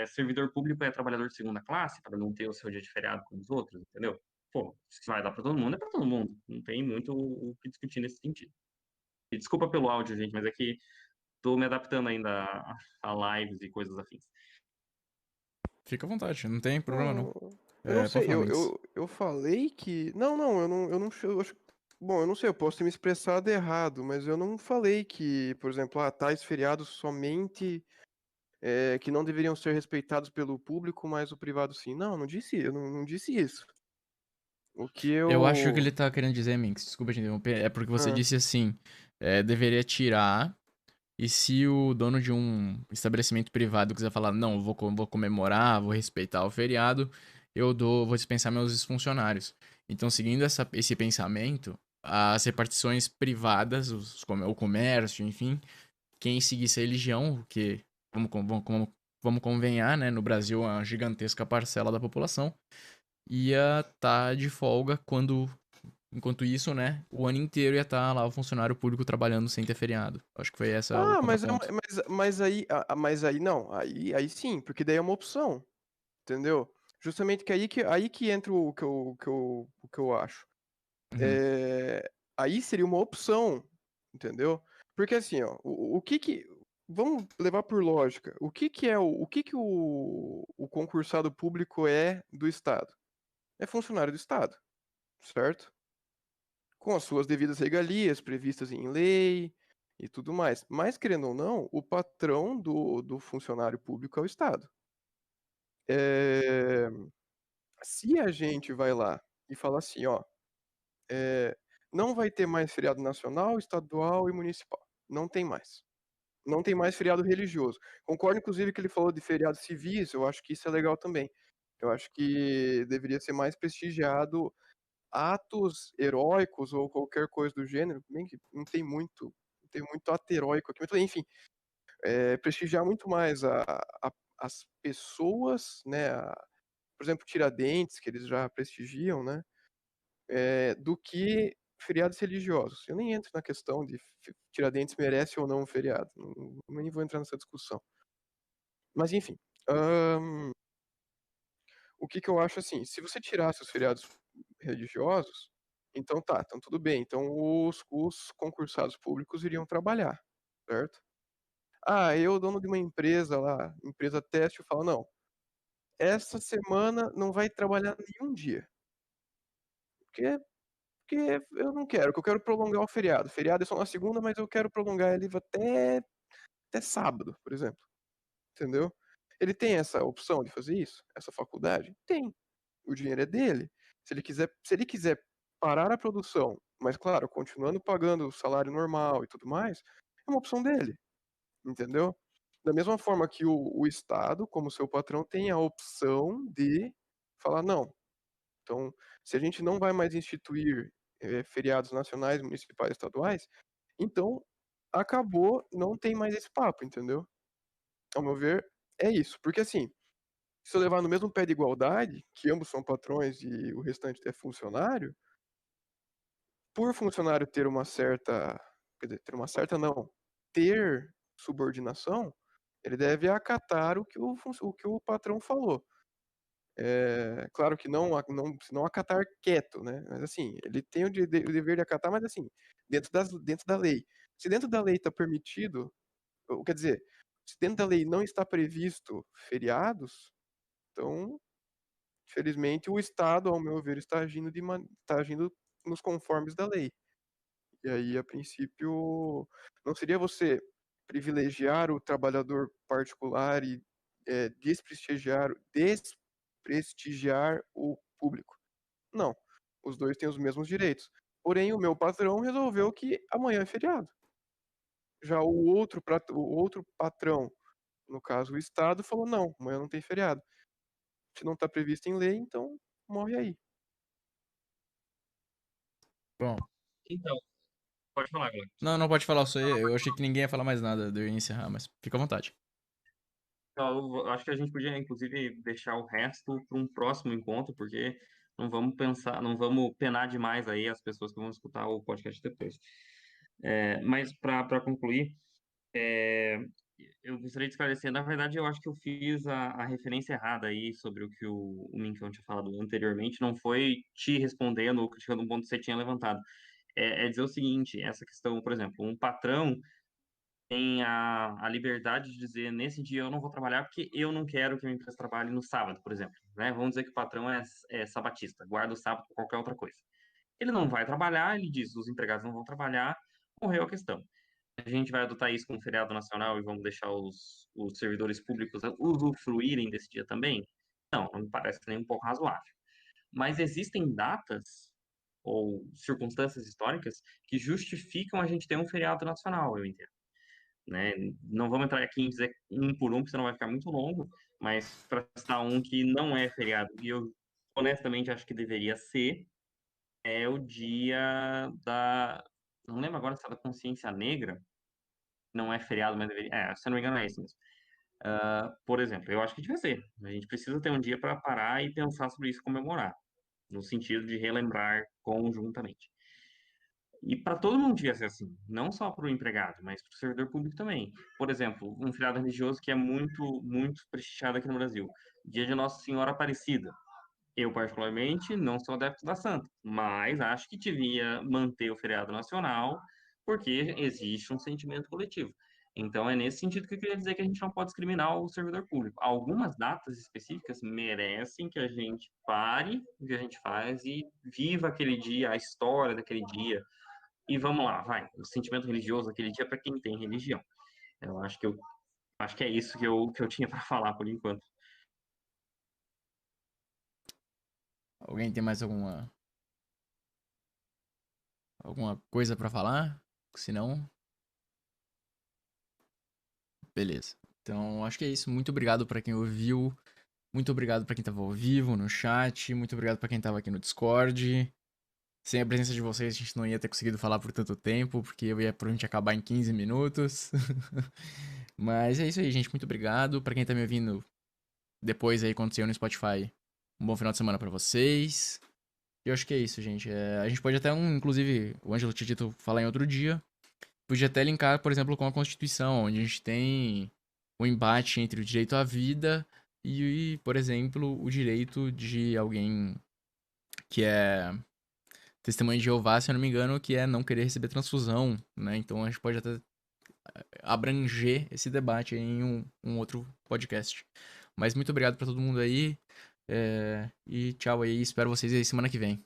servidor público é trabalhador de segunda classe, para não ter o seu dia de feriado com os outros, entendeu? Pô, se vai dar para todo mundo, é para todo mundo. Não tem muito o que discutir nesse sentido. E desculpa pelo áudio, gente, mas é que tô me adaptando ainda a lives e coisas afins. Fica à vontade, não tem problema não. Não, eu não Pode sei, falar, Mendes. eu falei que. Não, eu acho. Bom, eu não sei, eu posso ter me expressado errado, mas eu não falei que, por exemplo, tais feriados somente que não deveriam ser respeitados pelo público, mas o privado sim. Não, eu não disse isso. O que Eu acho que eu. ele tá querendo dizer, Minx, desculpa te interromper, é porque você Ah, disse assim, deveria tirar, e se o dono de um estabelecimento privado quiser falar, não, vou comemorar, vou respeitar o feriado, vou dispensar meus funcionários. Então, seguindo esse pensamento, as repartições privadas, o comércio, enfim, quem seguisse a religião, que, vamos convenhar, né, no Brasil, uma gigantesca parcela da população, ia estar de folga enquanto isso, né, o ano inteiro ia estar lá o funcionário público trabalhando sem ter feriado. Acho que foi esse o ah, contraponto. mas aí não, aí sim, porque daí é uma opção, entendeu? Justamente que aí que entra o que eu acho. Uhum. É, aí seria uma opção, entendeu? Porque assim, ó, o que que vamos levar por lógica. O que que o concursado público é do Estado? É funcionário do Estado, certo? Com as suas devidas regalias previstas em lei e tudo mais. Mas, querendo ou não, o patrão do funcionário público é o Estado. É, se a gente vai lá e fala assim, ó, é, não vai ter mais feriado nacional, estadual e municipal. Não tem mais. Não tem mais feriado religioso. Concordo, inclusive, que ele falou de feriados civis, eu acho que isso é legal também. Eu acho que deveria ser mais prestigiado atos heróicos ou qualquer coisa do gênero, bem que não tem muito ato heróico aqui, mas enfim, prestigiar muito mais as pessoas, né, por exemplo, Tiradentes, que eles já prestigiam, né, do que feriados religiosos. Eu nem entro na questão de Tiradentes merece ou não um feriado, nem vou entrar nessa discussão. Mas enfim, ahn, o que que eu acho assim, se você tirasse os feriados religiosos, então tá, então tudo bem. Então os concursados públicos iriam trabalhar, certo? Ah, eu, dono de uma empresa lá, empresa teste, eu falo, não, essa semana não vai trabalhar nenhum dia. Porque, porque eu não quero, que eu quero prolongar o feriado. O feriado é só na segunda, mas eu quero prolongar ele até sábado, por exemplo. Entendeu? Ele tem essa opção de fazer isso? Essa faculdade? Tem. O dinheiro é dele. Se ele quiser parar a produção, mas claro, continuando pagando o salário normal e tudo mais, é uma opção dele, entendeu? Da mesma forma que o Estado, como seu patrão, tem a opção de falar, não, então, se a gente não vai mais instituir feriados nacionais, municipais, estaduais, então acabou, não tem mais esse papo, entendeu? Ao meu ver, é isso. Porque assim, se eu levar no mesmo pé de igualdade, que ambos são patrões e o restante é funcionário, por funcionário ter uma certa, quer dizer, ter uma certa não, ter subordinação, ele deve acatar o que o patrão falou. Claro que se não acatar quieto, né? Mas assim, ele tem o dever de acatar, mas assim, dentro da lei. Se dentro da lei está permitido, ou, quer dizer, se dentro da lei não está previsto feriados, então infelizmente, o Estado, ao meu ver, está agindo nos conformes da lei. E aí, a princípio, não seria você privilegiar o trabalhador particular e desprestigiar o público. Não. Os dois têm os mesmos direitos. Porém, o meu patrão resolveu que amanhã é feriado. Já o outro patrão, no caso o Estado, falou: não, amanhã não tem feriado. Se não está previsto em lei, então morre aí. Bom, Então, pode falar, Glauco. Não, não pode falar, só eu achei que ninguém ia falar mais nada, eu ia encerrar, mas fica à vontade. Então, eu acho que a gente podia, inclusive, deixar o resto para um próximo encontro, porque não vamos pensar, não vamos penar demais aí as pessoas que vão escutar o podcast depois. Mas para concluir, é, eu gostaria de esclarecer, na verdade, eu acho que eu fiz a referência errada aí sobre o que o Minkão tinha falado anteriormente, não foi te respondendo ou criticando um ponto que você tinha levantado. É dizer o seguinte, essa questão, por exemplo, um patrão tem a liberdade de dizer, nesse dia eu não vou trabalhar porque eu não quero que a minha empresa trabalhe no sábado, por exemplo, né? Vamos dizer que o patrão é sabatista, guarda o sábado por qualquer outra coisa. Ele não vai trabalhar, ele diz, os empregados não vão trabalhar, morreu a questão. A gente vai adotar isso como feriado nacional e vamos deixar os servidores públicos usufruírem desse dia também? Não me parece nem um pouco razoável. Mas existem datas ou circunstâncias históricas que justificam a gente ter um feriado nacional, eu entendo, né? Não vamos entrar aqui em dizer um por um, porque senão vai ficar muito longo, mas para citar um que não é feriado, e eu honestamente acho que deveria ser, é o dia da. Não lembro agora se é da consciência negra, não é feriado, mas deveria. Se eu não me engano, é esse mesmo. Por exemplo, eu acho que devia ser. A gente precisa ter um dia para parar e pensar sobre isso e comemorar, no sentido de relembrar conjuntamente. E para todo mundo devia ser assim, não só para o empregado, mas para o servidor público também. Por exemplo, um feriado religioso que é muito, muito prestigiado aqui no Brasil, Dia de Nossa Senhora Aparecida. Eu, particularmente, não sou adepto da Santa, mas acho que devia manter o feriado nacional, porque existe um sentimento coletivo. Então, é nesse sentido que eu queria dizer que a gente não pode discriminar o servidor público. Algumas datas específicas merecem que a gente pare o que a gente faz e viva aquele dia, a história daquele dia. E vamos lá, vai. O sentimento religioso daquele dia é para quem tem religião. Eu acho que é isso que eu tinha para falar por enquanto. Alguém tem mais alguma coisa pra falar? Se não, beleza. Então, acho que é isso. Muito obrigado pra quem ouviu. Muito obrigado pra quem tava ao vivo no chat. Muito obrigado pra quem tava aqui no Discord. Sem a presença de vocês, a gente não ia ter conseguido falar por tanto tempo, porque eu ia provavelmente acabar em 15 minutos. Mas é isso aí, gente. Muito obrigado. Pra quem tá me ouvindo depois aí, quando saiu no Spotify, um bom final de semana pra vocês. E eu acho que é isso, gente. A gente pode até, inclusive, o Ângelo tinha dito falar em outro dia. Podia até linkar, por exemplo, com a Constituição, onde a gente tem o embate entre o direito à vida por exemplo, o direito de alguém que é testemunha de Jeová, se eu não me engano, que é não querer receber transfusão, né? Então a gente pode até abranger esse debate em um outro podcast. Mas muito obrigado pra todo mundo aí. E tchau aí, espero vocês aí semana que vem.